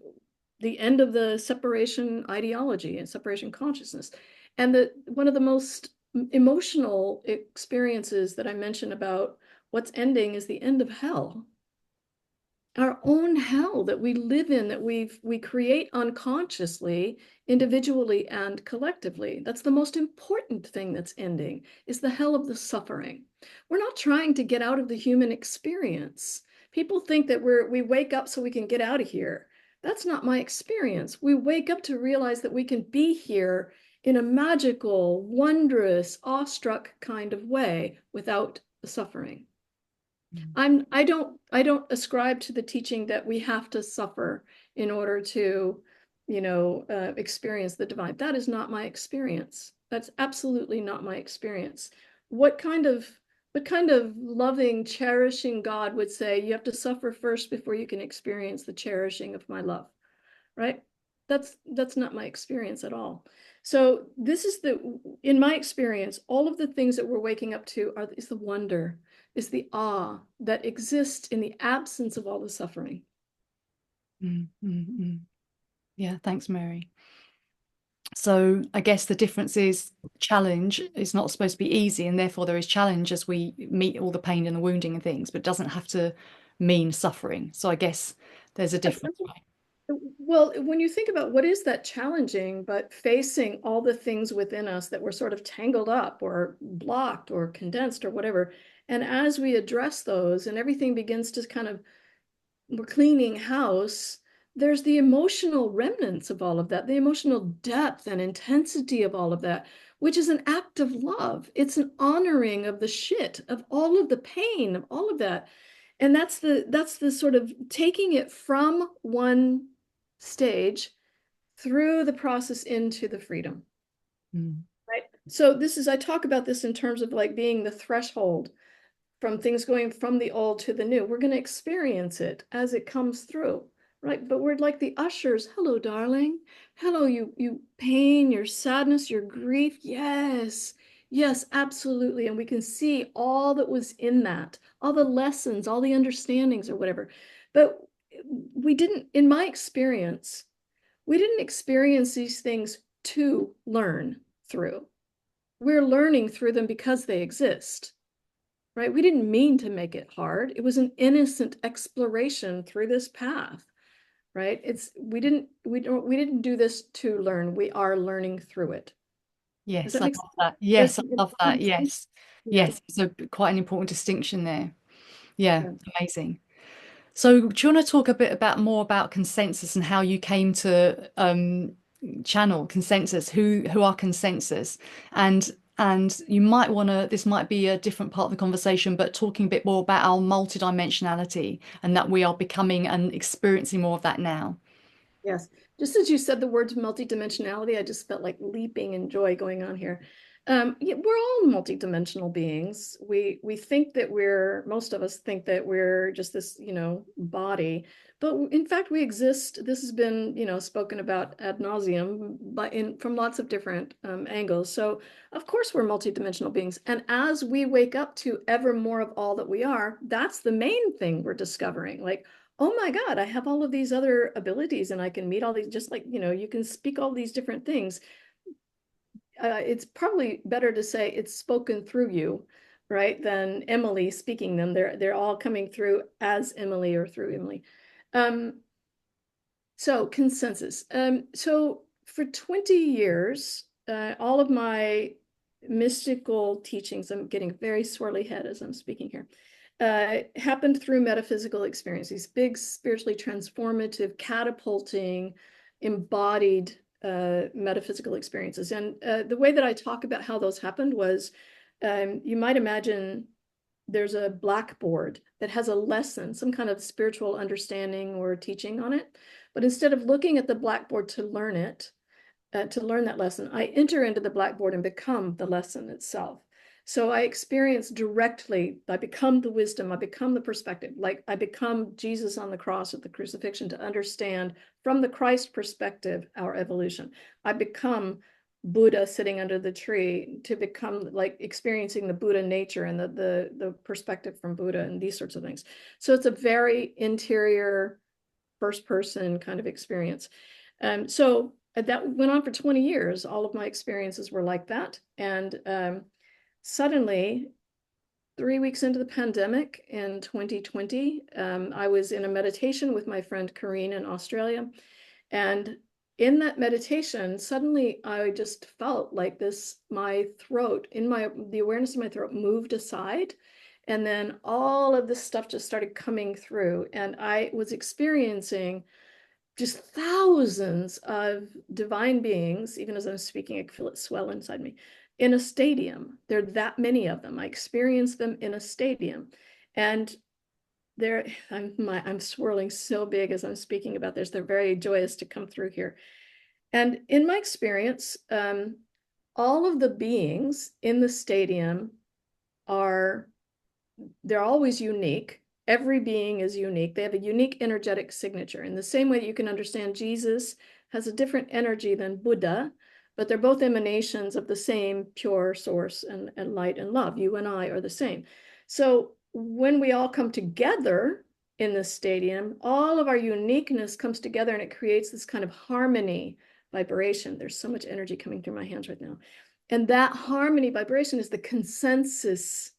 the end of the separation ideology and separation consciousness. And one of the most emotional experiences that I mentioned about what's ending is the end of hell, our own hell that we live in, that we create unconsciously, individually and collectively. That's the most important thing that's ending, is the hell of the suffering. We're not trying to get out of the human experience. People think that we wake up so we can get out of here. That's not my experience. We wake up to realize that we can be here in a magical, wondrous, awestruck kind of way without the suffering. Mm. I don't ascribe to the teaching that we have to suffer in order to, experience the divine. That is not my experience. That's absolutely not my experience. What kind of what kind of loving, cherishing God would say you have to suffer first before you can experience the cherishing of my love, right? That's not my experience at all. So this is in my experience, all of the things that we're waking up to is the wonder, is the awe that exists in the absence of all the suffering. Mm, mm, mm. Yeah, thanks, Mary. So I guess the difference is challenge is not supposed to be easy, and therefore there is challenge as we meet all the pain and the wounding and things, but it doesn't have to mean suffering. So I guess there's a difference, right? Well, when you think about what is that challenging, but facing all the things within us that were sort of tangled up or blocked or condensed or whatever, and as we address those and everything begins to kind of, we're cleaning house, there's the emotional remnants of all of that, the emotional depth and intensity of all of that, which is an act of love. It's an honoring of the shit, of all of the pain, of all of that. And that's the sort of taking it from one stage through the process into the freedom, Mm. right? So I talk about this in terms of like being the threshold from things going from the old to the new. We're going to experience it as it comes through, right? But we're like the ushers. Hello, darling. Hello, you pain, your sadness, your grief. Yes, yes, absolutely. And we can see all that was in that, all the lessons, all the understandings or whatever. But we didn't, in my experience, we didn't experience these things to learn through. We're learning through them because they exist, right? We didn't mean to make it hard. It was an innocent exploration through this path, right? We didn't do this to learn. We are learning through it. Does Yes, that I make love that. sense? Yes, I love that. Sense? Yes. Yeah. Yes. So quite an important distinction there. Yeah, Yeah. amazing. So do you want to talk a bit about more about consensus and how you came to channel consensus? Who are consensus? And you might want to, this might be a different part of the conversation, but talking a bit more about our multidimensionality and that we are becoming and experiencing more of that now. Yes. Just as you said the words multidimensionality, I just felt like leaping in joy going on here. Yeah, we're all multidimensional beings. We think that most of us think that we're just this, body, but in fact we exist. This has been, spoken about ad nauseum, but from lots of different angles. So of course we're multidimensional beings, and as we wake up to ever more of all that we are, that's the main thing we're discovering. Like, oh my God, I have all of these other abilities and I can meet all these, just like, you can speak all these different things. It's probably better to say it's spoken through you, right, than Emily speaking them. They're all coming through as Emily or through Emily. Um, so consensus. So for 20 years, all of my mystical teachings, I'm getting very swirly head as I'm speaking here, happened through metaphysical experience, these big spiritually transformative, catapulting, embodied metaphysical experiences. And the way that I talk about how those happened was You might imagine there's a blackboard that has a lesson, some kind of spiritual understanding or teaching on it. But instead of looking at the blackboard to learn it, to learn that lesson, I enter into the blackboard and become the lesson itself. So I experience directly, I become the wisdom, I become the perspective, like I become Jesus on the cross at the crucifixion to understand from the Christ perspective our evolution. I become Buddha sitting under the tree to become like experiencing the Buddha nature and the perspective from Buddha and these sorts of things. So it's a very interior first person kind of experience. So that went on for 20 years. All of my experiences were like that. And suddenly, 3 weeks into the pandemic in 2020, I was in a meditation with my friend Karine in Australia. And in that meditation, suddenly I just felt like this, my throat, the awareness of my throat moved aside. And then all of this stuff just started coming through. And I was experiencing just thousands of divine beings, even as I'm speaking, I can feel it swell inside me, in a stadium. There are that many of them. I experienced them in a stadium. And I'm swirling so big as I'm speaking about this. They're very joyous to come through here. And in my experience, all of the beings in the stadium are they're always unique. Every being is unique. They have a unique energetic signature. In the same way that you can understand Jesus has a different energy than Buddha, but they're both emanations of the same pure source and light and love. You and I are the same. So when we all come together in this stadium, all of our uniqueness comes together and it creates this kind of harmony vibration. There's so much energy coming through my hands right now. And that harmony vibration is the consensus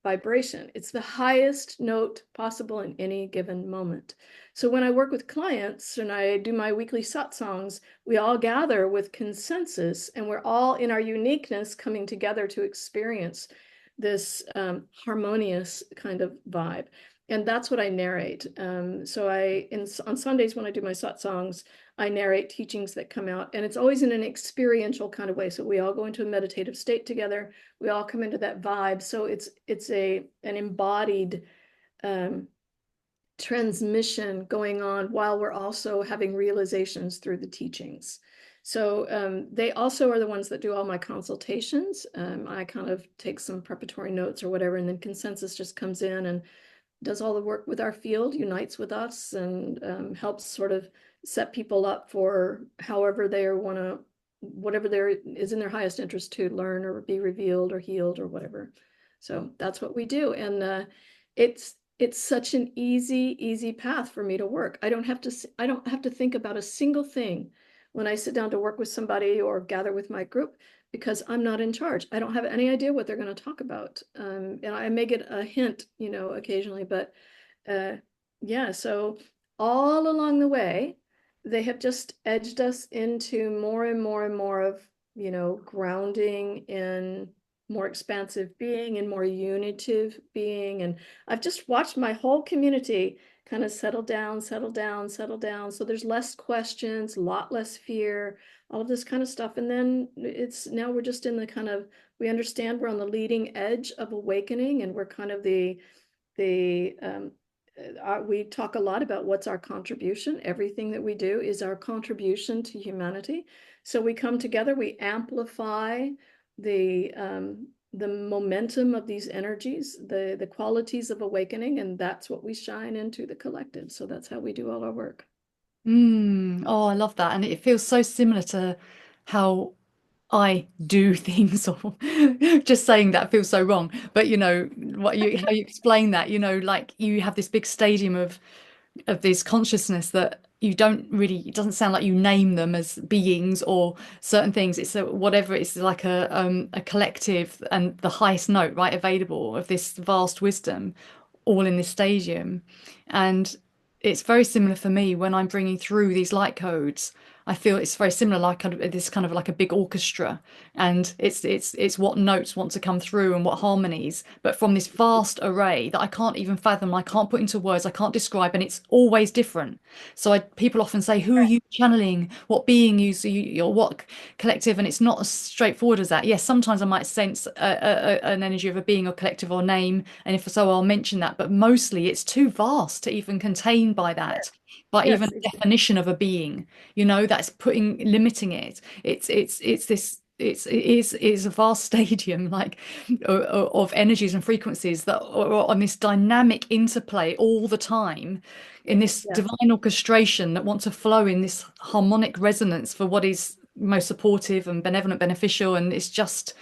vibration. It's the highest note possible in any given moment. So when I work with clients and I do my weekly satsangs, we all gather with consensus and we're all in our uniqueness coming together to experience this harmonious kind of vibe. And that's what I narrate. On Sundays when I do my satsangs, I narrate teachings that come out, and it's always in an experiential kind of way. So we all go into a meditative state together. We all come into that vibe. So it's an embodied transmission going on while we're also having realizations through the teachings. So they also are the ones that do all my consultations. I kind of take some preparatory notes or whatever, and then consensus just comes in and does all the work with our field, unites with us, and helps sort of set people up for however they want to, whatever there is in their highest interest to learn or be revealed or healed or whatever. So that's what we do, and it's such an easy path for me to work. I don't have to think about a single thing when I sit down to work with somebody or gather with my group because I'm not in charge. I don't have any idea what they're going to talk about. And I may get a hint, occasionally, but uh, yeah, so all along the way, they have just edged us into more and more and more of, grounding in more expansive being and more unitive being. And I've just watched my whole community kind of settle down, settle down, settle down. So there's less questions, a lot less fear, all of this kind of stuff. And then now we're just in the kind of, we understand we're on the leading edge of awakening and we're kind of we talk a lot about what's our contribution. Everything that we do is our contribution to humanity. So we come together, we amplify the momentum of these energies, the qualities of awakening, and that's what we shine into the collective. So that's how we do all our work. Oh, I love that. And it feels so similar to how I do things, or just saying that feels so wrong. But how you explain that, like you have this big stadium of this consciousness that you don't really, it doesn't sound like you name them as beings or certain things. It's whatever, it's like a collective and the highest note, right, available of this vast wisdom all in this stadium. And it's very similar for me when I'm bringing through these light codes. I feel it's very similar, like this kind of like a big orchestra, and it's what notes want to come through and what harmonies, but from this vast array that I can't even fathom, I can't put into words, I can't describe, and it's always different. So people often say, "Who are you channeling? What being you or what collective?" And it's not as straightforward as that. Yes, sometimes I might sense an energy of a being or collective or name, and if so, I'll mention that. But mostly, it's too vast to even contain by that, by even Yes, a definition of a being, that's putting limiting it. It's this it is a vast stadium, like of energies and frequencies that are on this dynamic interplay all the time, in this yes. divine orchestration that want to flow in this harmonic resonance for what is most supportive and benevolent, beneficial. And it's just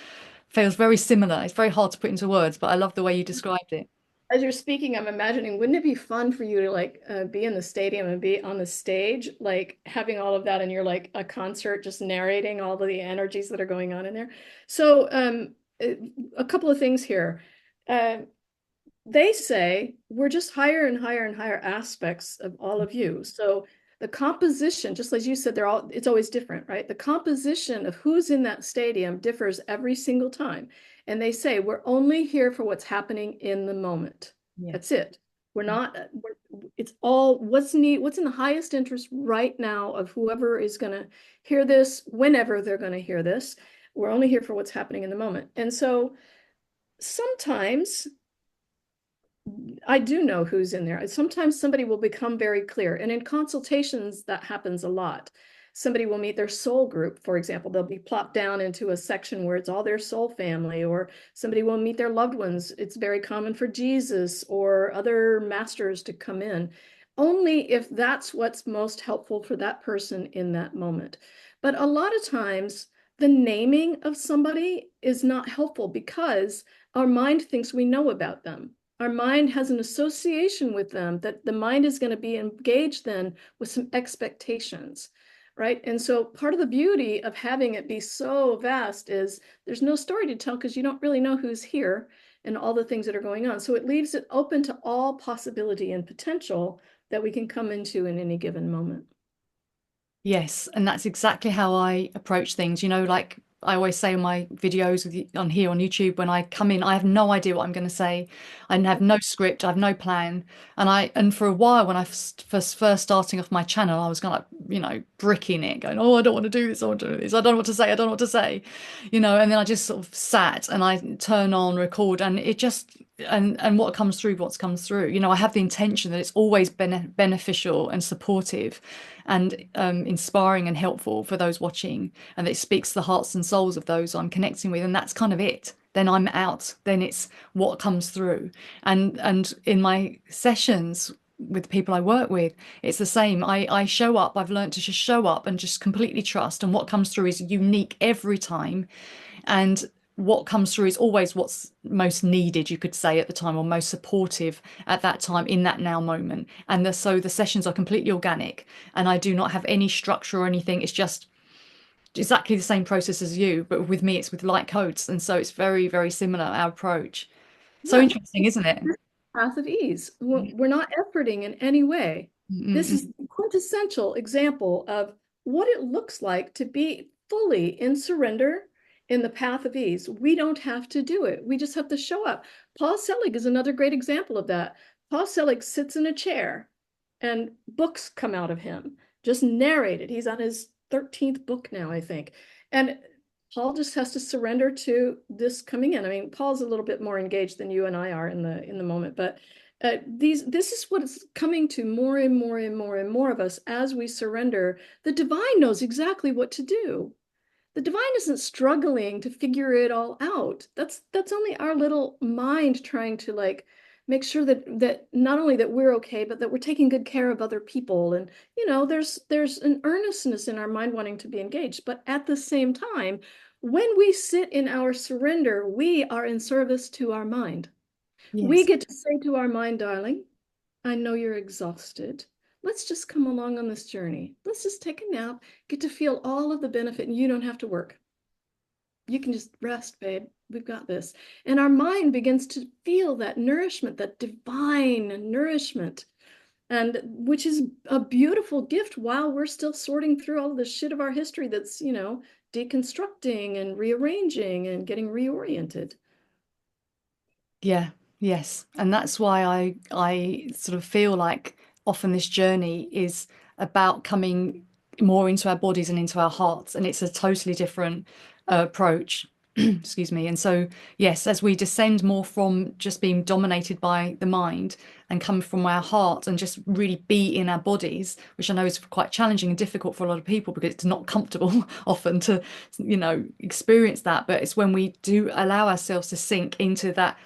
feels very similar. It's very hard to put into words, but I love the way you described it. As you're speaking, I'm imagining, wouldn't it be fun for you to like be in the stadium and be on the stage, like having all of that, and you're like a concert, just narrating all of the energies that are going on in there. So, a couple of things here. Uh, they say we're just higher and higher and higher aspects of all of you. So the composition, just as you said, it's always different, right? The composition of who's in that stadium differs every single time. And they say we're only here for what's happening in the moment. That's Yes. it. We're not, it's all what's in the highest interest right now of whoever is going to hear this, whenever they're going to hear this. We're only here for what's happening in the moment. And so sometimes I do know who's in there. Sometimes somebody will become very clear. And in consultations, that happens a lot. Somebody will meet their soul group, for example. They'll be plopped down into a section where it's all their soul family, or somebody will meet their loved ones. It's very common for Jesus or other masters to come in, only if that's what's most helpful for that person in that moment. But a lot of times, the naming of somebody is not helpful because our mind thinks we know about them. Our mind has an association with them, that the mind is going to be engaged then with some expectations, right? And so part of the beauty of having it be so vast is there's no story to tell because you don't really know who's here and all the things that are going on. So it leaves it open to all possibility and potential that we can come into in any given moment. Yes, and that's exactly how I approach things. Like I always say in my videos on here on YouTube, when I come in, I have no idea what I'm going to say. I have no script, I have no plan. And for a while, when I first starting off my channel, I was kind of like, bricking it, going, "Oh, I don't want to do this. I want to do this. I don't know what to say. I don't know what to say," And then I just sort of sat and I turn on record, and it just and what comes through, what's comes through. I have the intention that it's always beneficial and supportive and inspiring and helpful for those watching, and that it speaks to the hearts and souls of those I'm connecting with, and that's kind of it. Then I'm out. Then it's what comes through, and in my sessions with the people I work with, it's the same. I show up. I've learned to just show up and just completely trust, and what comes through is unique every time, and what comes through is always what's most needed, you could say, at the time, or most supportive at that time in that now moment. And so the sessions are completely organic, and I do not have any structure or anything. It's just exactly the same process as you, but with me it's with light codes, and so it's very, very similar, our approach. So Yeah, interesting, isn't it? path of ease. We're not efforting in any way. This is Mm-mm-mm. a quintessential example of what it looks like to be fully in surrender in the path of ease. We don't have to do it. We just have to show up. Paul Selig is another great example of that. Paul Selig sits in a chair and books come out of him, just narrated. He's on his 13th book now, I think. And Paul just has to surrender to this coming in. I mean, Paul's a little bit more engaged than you and I are in the moment, but this is what is coming to more and more and more and more of us as we surrender. The divine knows exactly what to do. The divine isn't struggling to figure it all out. That's only our little mind trying to like make sure that not only that we're okay, but that we're taking good care of other people. And there's an earnestness in our mind wanting to be engaged. But at the same time, when we sit in our surrender, we are in service to our mind. We Yes. get to say to our mind, darling, I know you're exhausted. Let's just come along on this journey. Let's just take a nap, get to feel all of the benefit, and you don't have to work. You can just rest, babe. We've got this. And our mind begins to feel that nourishment, that divine nourishment. and which is a beautiful gift while we're still sorting through all the shit of our history that's, deconstructing and rearranging and getting reoriented. Yeah, yes. And that's why I sort of feel like often this journey is about coming more into our bodies and into our hearts. And it's a totally different approach. Excuse me. And so, yes, as we descend more from just being dominated by the mind and come from our heart and just really be in our bodies, which I know is quite challenging and difficult for a lot of people because it's not comfortable often to, experience that. But it's when we do allow ourselves to sink into that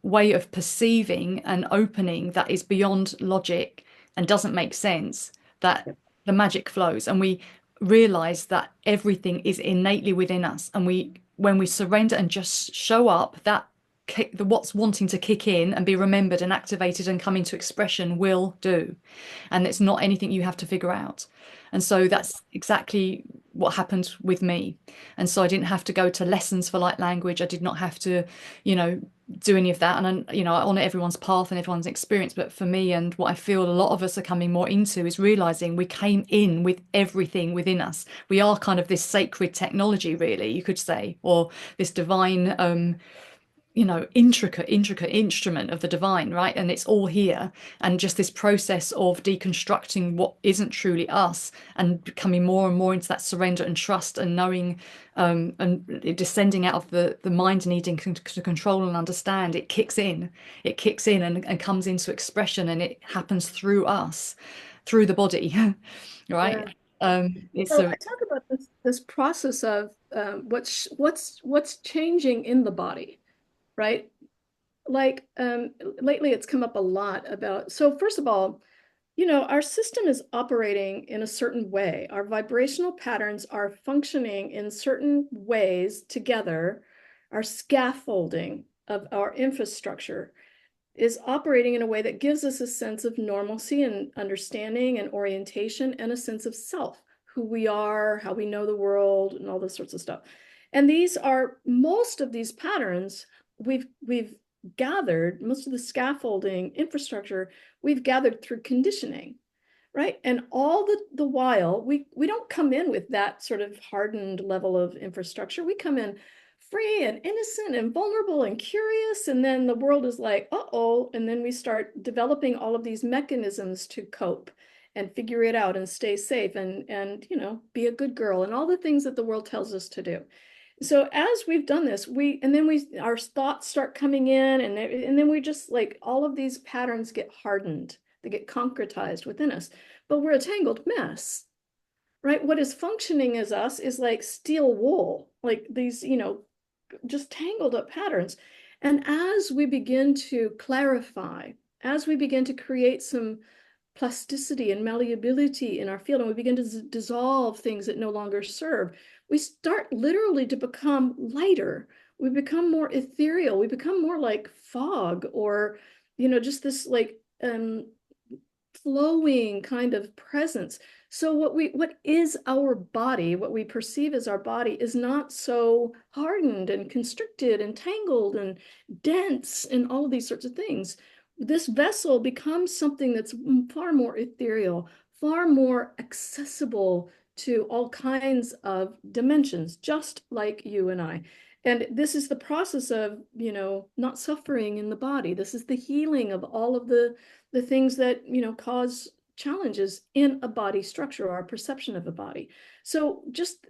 way of perceiving and opening that is beyond logic and doesn't make sense, that the magic flows and we realize that everything is innately within us. And when we surrender and just show up, that the what's wanting to kick in and be remembered and activated and come into expression will do. And it's not anything you have to figure out. And so that's exactly what happened with me. And so I didn't have to go to lessons for light language. I did not have to, you know, do any of that. And I honor everyone's path and everyone's experience. But for me, and what I feel a lot of us are coming more into, is realizing we came in with everything within us. We are kind of this sacred technology, really, you could say, or this divine intricate instrument of the divine, right? And it's all here. And just this process of deconstructing what isn't truly us and becoming more and more into that surrender and trust and knowing, and descending out of the mind needing to control and understand, it kicks in and comes into expression, and it happens through us, through the body. Right. Yeah. It's So a I talk about this process of what's changing in the body, right? Like lately it's come up a lot about, so first of all, our system is operating in a certain way. Our vibrational patterns are functioning in certain ways together. Our scaffolding of our infrastructure is operating in a way that gives us a sense of normalcy and understanding and orientation and a sense of self, who we are, how we know the world, and all this sorts of stuff. And most of these patterns we've gathered, most of the scaffolding infrastructure we've gathered through conditioning, right? And all the while, we don't come in with that sort of hardened level of infrastructure. We come in free and innocent and vulnerable and curious, and then the world is like, uh-oh, and then we start developing all of these mechanisms to cope and figure it out and stay safe and be a good girl and all the things that the world tells us to do. So as we've done this, our thoughts start coming in, and then we just, like, all of these patterns get hardened, they get concretized within us, but we're a tangled mess, right? What is functioning as us is like steel wool, like these, just tangled up patterns. And as we begin to clarify, as we begin to create some plasticity and malleability in our field, and we begin to dissolve things that no longer serve, we start literally to become lighter. We become more ethereal. We become more like fog, or, just this like flowing kind of presence. So what is our body, what we perceive as our body, is not so hardened and constricted and tangled and dense and all of these sorts of things. This vessel becomes something that's far more ethereal, far more accessible to all kinds of dimensions, just like you and I. And this is the process of, not suffering in the body. This is the healing of all of the things that, cause challenges in a body structure or our perception of a body. So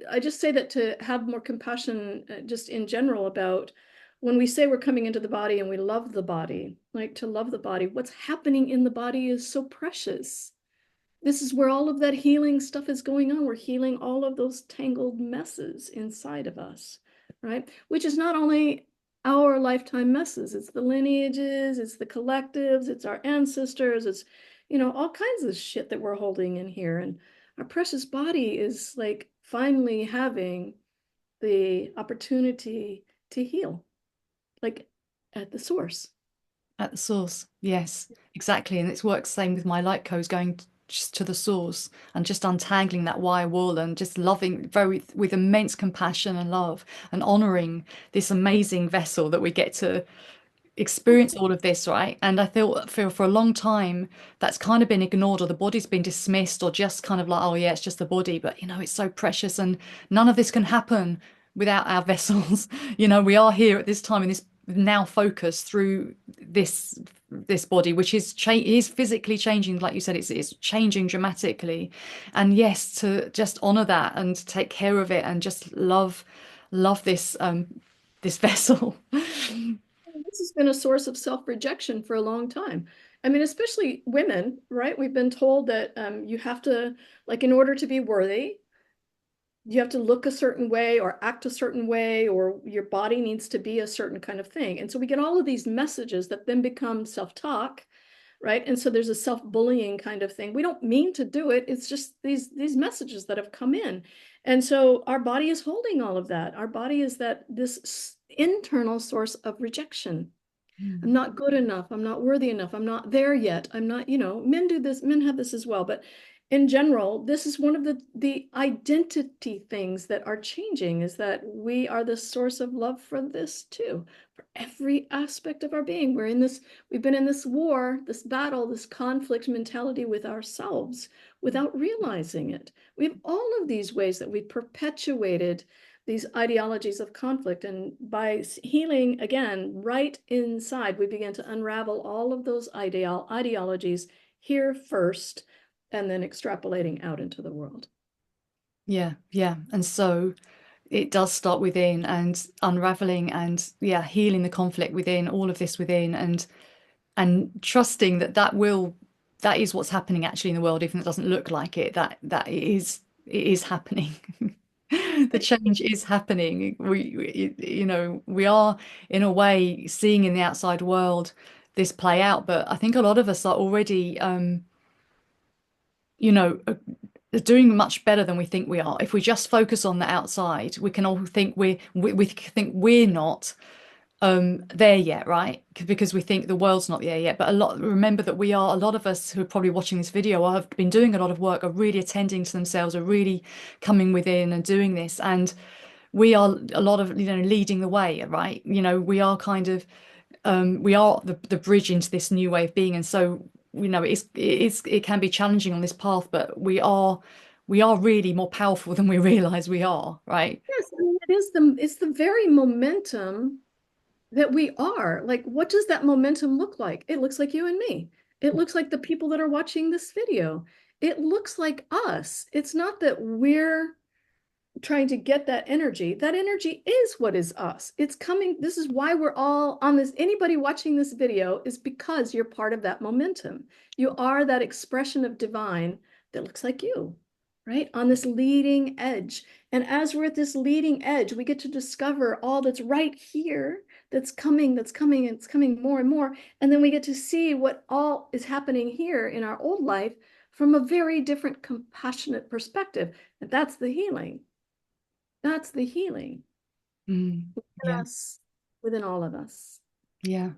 I just say that to have more compassion, just in general, about when we say we're coming into the body and we love the body, like, to love the body, what's happening in the body is so precious. This is where all of that healing stuff is going on. We're healing all of those tangled messes inside of us, right? Which is not only our lifetime messes, it's the lineages, it's the collectives, it's our ancestors, it's, all kinds of shit that we're holding in here. And our precious body is like finally having the opportunity to heal, like at the source. At the source, yes, exactly. And it's works same with my light codes, going just to the source and just untangling that wire wool and just loving very with immense compassion and love and honoring this amazing vessel that we get to experience all of this, right? And I feel for a long time that's kind of been ignored, or the body's been dismissed, or just kind of like, oh yeah, it's just the body. But it's so precious, and none of this can happen without our vessels. We are here at this time in this now focus through this body, which is physically changing, like you said, it's changing dramatically. And yes, to just honor that and take care of it and just love this vessel. This has been a source of self-rejection for a long time. I mean, especially women, right? We've been told that you have to, like, in order to be worthy, you have to look a certain way or act a certain way, or your body needs to be a certain kind of thing. And so we get all of these messages that then become self-talk, right? And so there's a self-bullying kind of thing. We don't mean to do it. It's just these messages that have come in. And so our body is holding all of that. Our body is this internal source of rejection. I'm Mm. not good enough. I'm not worthy enough. I'm not there yet. I'm not, men do this, men have this as well. But in general, this is one of the identity things that are changing, is that we are the source of love for this too, for every aspect of our being. We've been in this war, this battle, this conflict mentality with ourselves without realizing it. We have all of these ways that we've perpetuated these ideologies of conflict. And by healing again, right inside, we begin to unravel all of those ideologies here first, and then extrapolating out into the world. Yeah, yeah. And so it does start within, and unraveling, and yeah, healing the conflict within, all of this within, and trusting that is what's happening actually in the world, even if it doesn't look like it, that it is happening. The change is happening. We are in a way seeing in the outside world this play out, but I think a lot of us are already you know, uh, doing much better than we think we are. If we just focus on the outside, we can all think we think we're not there yet, right? Because we think the world's not there yet. But remember that a lot of us who are probably watching this video or have been doing a lot of work, are really attending to themselves, are really coming within and doing this. And we are a lot of, leading the way, right? We are kind of we are the bridge into this new way of being. And so it can be challenging on this path, but we are really more powerful than we realize we are, right? Yes, I mean, it's the very momentum that we are. Like, what does that momentum look like? It looks like you and me. It looks like the people that are watching this video. It looks like us. It's not that we're trying to get that energy. That energy is what is us. It's coming. This is why we're all on this. Anybody watching this video is because you're part of that momentum. You are that expression of divine that looks like you, right? On this leading edge. And as we're at this leading edge, we get to discover all that's right here, that's coming, and it's coming more and more. And then we get to see what all is happening here in our old life from a very different, compassionate perspective. And that's the healing. That's the healing Mm, within yeah, us, within all of us. yeah.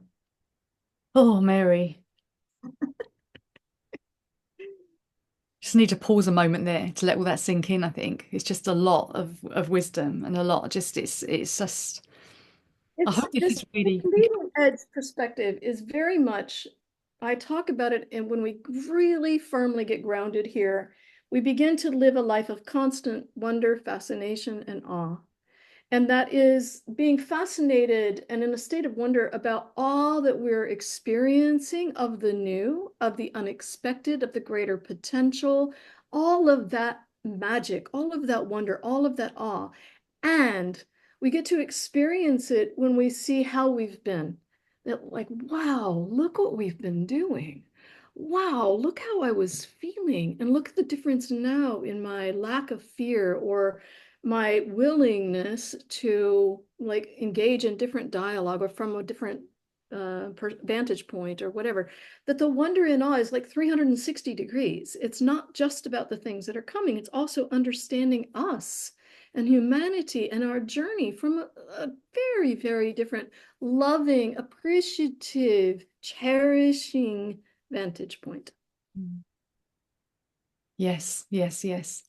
Oh, Mary, just need to pause a moment there to let all that sink in. I think it's just a lot of wisdom, and a lot. Just it's just. I It's hope this this is really. leading edge perspective is very much, I talk about it, and when we really firmly get grounded here, we begin to live a life of constant wonder, fascination, and awe. And that is being fascinated and in a state of wonder about all that we're experiencing of the new, of the unexpected, of the greater potential, all of that magic, all of that wonder, all of that awe. And we get to experience it when we see how we've been. That, like, wow, look what we've been doing. Wow, look how I was feeling. And look at the difference now in my lack of fear, or my willingness to, like, engage in different dialogue or from a different vantage point or whatever. That the wonder in awe is like 360 degrees. It's not just about the things that are coming, it's also understanding us and humanity and our journey from a very, very different, loving, appreciative, cherishing vantage point. Mm. Yes, yes, yes.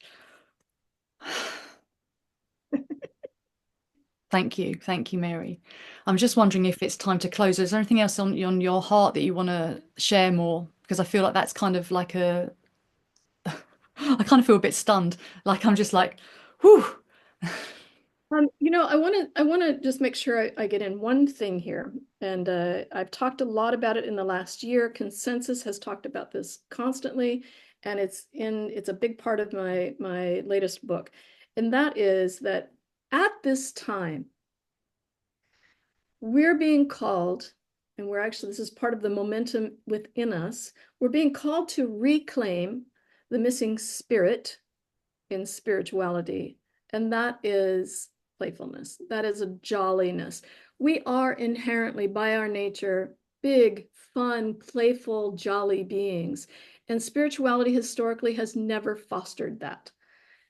Thank you, Mary. I'm just wondering if it's time to close. Is there anything else on your heart that you want to share more? Because I feel like that's kind of like a, I kind of feel a bit stunned. Like I'm just like, whew. I want to just make sure I get in one thing here, and I've talked a lot about it in the last year. Consensus has talked about this constantly, and it's a big part of my latest book, and that is that at this time we're being called, and we're actually this is part of the momentum within us. We're being called to reclaim the missing spirit in spirituality, and that is playfulness. That is a jolliness. We are inherently, by our nature, big, fun, playful, jolly beings. And spirituality historically has never fostered that.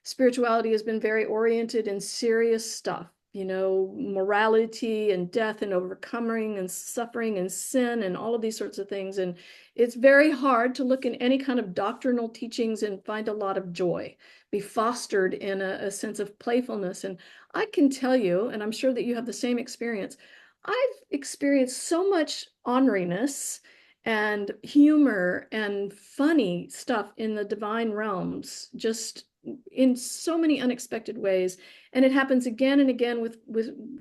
Spirituality has been very oriented in serious stuff, morality and death and overcoming and suffering and sin and all of these sorts of things. And it's very hard to look in any kind of doctrinal teachings and find a lot of joy, be fostered in a sense of playfulness. And I can tell you, and I'm sure that you have the same experience, I've experienced so much orneriness and humor and funny stuff in the divine realms, just in so many unexpected ways. And it happens again and again with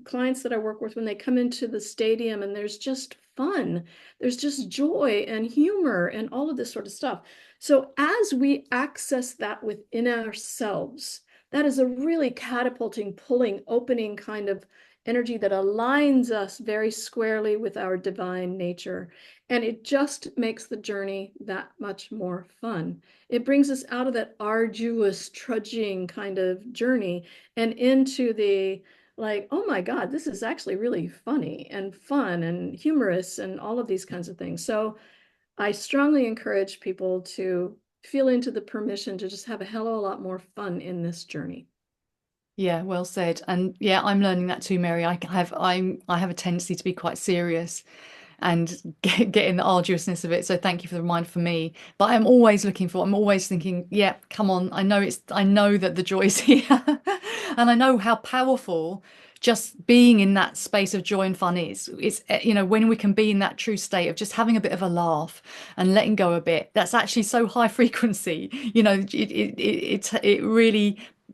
clients that I work with when they come into the stadium, and there's just fun, there's just joy and humor and all of this sort of stuff. So as we access that within ourselves, that is a really catapulting, pulling, opening kind of energy that aligns us very squarely with our divine nature. And it just makes the journey that much more fun. It brings us out of that arduous, trudging kind of journey and into the like, oh my God, this is actually really funny and fun and humorous and all of these kinds of things. So I strongly encourage people to feel into the permission to just have a hell of a lot more fun in this journey. Yeah, well said. And yeah, I'm learning that too, Mary. I have a tendency to be quite serious and get in the arduousness of it. So thank you for the reminder for me. But I'm always thinking, yeah, come on. I know that the joy is here. And I know how powerful just being in that space of joy and fun is. It's, when we can be in that true state of just having a bit of a laugh and letting go a bit, that's actually so high frequency.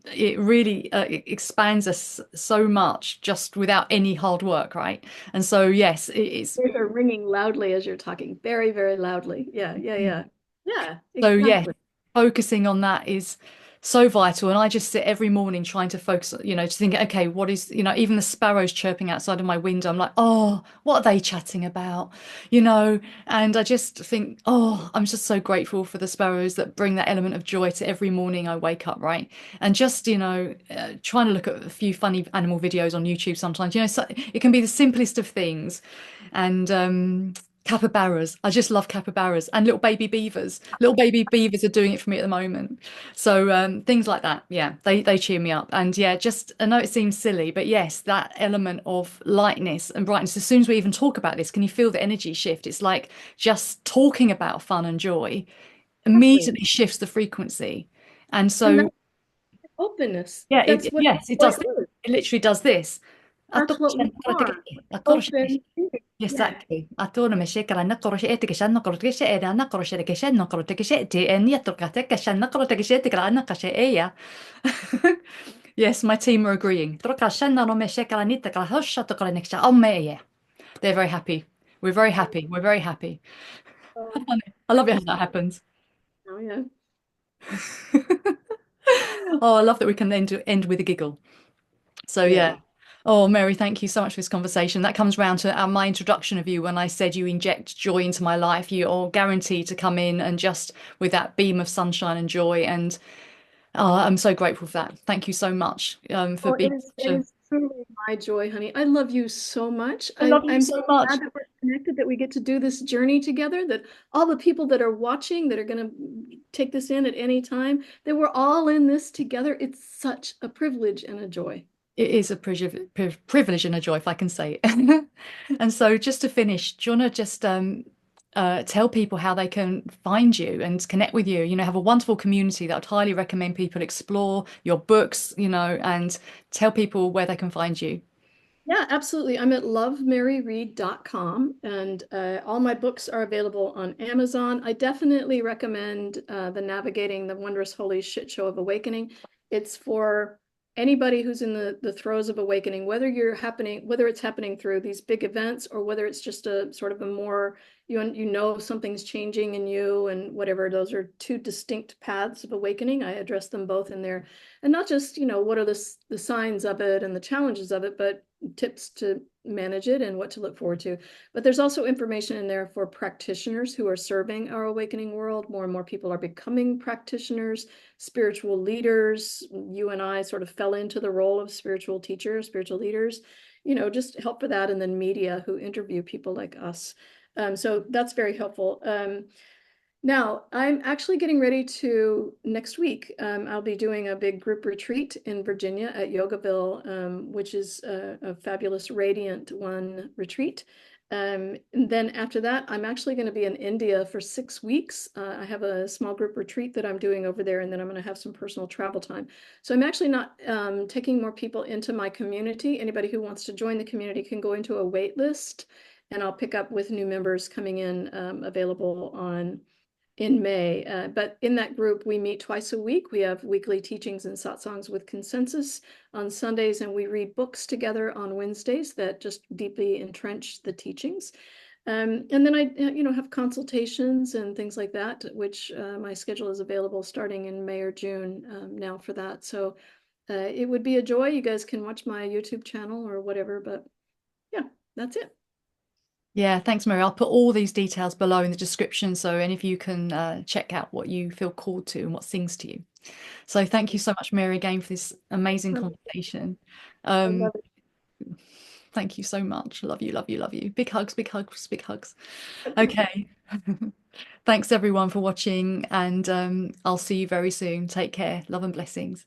It expands us so much just without any hard work, right? And so, yes, it's Ears are ringing loudly as you're talking, very, very loudly. Yeah, yeah, yeah. Yeah, so, yes, exactly. focusing on that is so vital. And I just sit every morning trying to focus, to think, okay, what is, even the sparrows chirping outside of my window. I'm like, oh, what are they chatting about? You know, and I just think, oh, I'm just so grateful for the sparrows that bring that element of joy to every morning I wake up, right? And just, trying to look at a few funny animal videos on YouTube sometimes, so it can be the simplest of things. And, capybaras. I just love capybaras and little baby beavers. Little baby beavers are doing it for me at the moment. So things like that, yeah, they cheer me up. And yeah, just I know it seems silly, but yes, that element of lightness and brightness. As soon as we even talk about this, can you feel the energy shift? It's like just talking about fun and joy Exactly. immediately shifts the frequency. And And so that's openness. yeah, That's what yes, it joy does. is. It literally does this. That's what we are. Open. Yeah. Exactly. Atona me shekara na koro she ete keshan na koro she era na koro she keshan na koro te keshe te en ya to kate keshan na koro te keshe te kara na kashe eya. Yes, my team are agreeing. Tro kashan na no me shekara ni te kara hosha to koro neksha o me eya. They're very happy. We're very happy. We're very happy. Oh, I love it how that happens. oh, yeah. Oh, I love that we can end with a giggle. So yeah. Yeah. Oh, Mary, thank you so much for this conversation. That comes round to my introduction of you when I said you inject joy into my life. You're guaranteed to come in and just with that beam of sunshine and joy. And I'm so grateful for that. Thank you so much for Oh, being it such a. is truly my joy, honey. I love you so much. I love you I'm so so much. glad that we're connected, that we get to do this journey together, that all the people that are watching, that are going to take this in at any time, that we're all in this together. It's such a privilege and a joy. It is a privilege and a joy, if I can say it. And so, just to finish, do you want to just tell people how they can find you and connect with you? Have a wonderful community that I'd highly recommend people explore your books, and tell people where they can find you. Yeah, absolutely. I'm at lovemaryreed.com, and all my books are available on Amazon. I definitely recommend the Navigating the Wondrous Holy Shit Show of Awakening. It's for anybody who's in the throes of awakening, whether it's happening through these big events or whether it's just a sort of a more you know something's changing in you and whatever. Those are two distinct paths of awakening. I address them both in there, and not just what are the signs of it and the challenges of it, but tips to manage it and what to look forward to. But there's also information in there for practitioners who are serving our awakening world. More and more people are becoming practitioners, spiritual leaders. You and I sort of fell into the role of spiritual teachers, spiritual leaders, just help for that. And then media who interview people like us. So that's very helpful. Now, I'm actually getting ready to next week. I'll be doing a big group retreat in Virginia at Yogaville, which is a fabulous Radiant One retreat. And then after that, I'm actually going to be in India for 6 weeks. I have a small group retreat that I'm doing over there, and then I'm going to have some personal travel time. So I'm actually not taking more people into my community. Anybody who wants to join the community can go into a wait list, and I'll pick up with new members coming in available in May. But in that group, we meet twice a week. We have weekly teachings and satsangs with consensus on Sundays, and we read books together on Wednesdays that just deeply entrench the teachings. And then I, have consultations and things like that, which my schedule is available starting in May or June now for that. So it would be a joy. You guys can watch my YouTube channel or whatever, but yeah, that's it. Yeah, thanks, Mary. I'll put all these details below in the description so any of you can check out what you feel called to and what sings to you. So thank you so much, Mary, again for this amazing conversation. I Um, love thank you so much. Love you, love you, love you. Big hugs, big hugs, big hugs. it. Okay. Thanks everyone for watching, and I'll see you very soon. Take care. Love and blessings.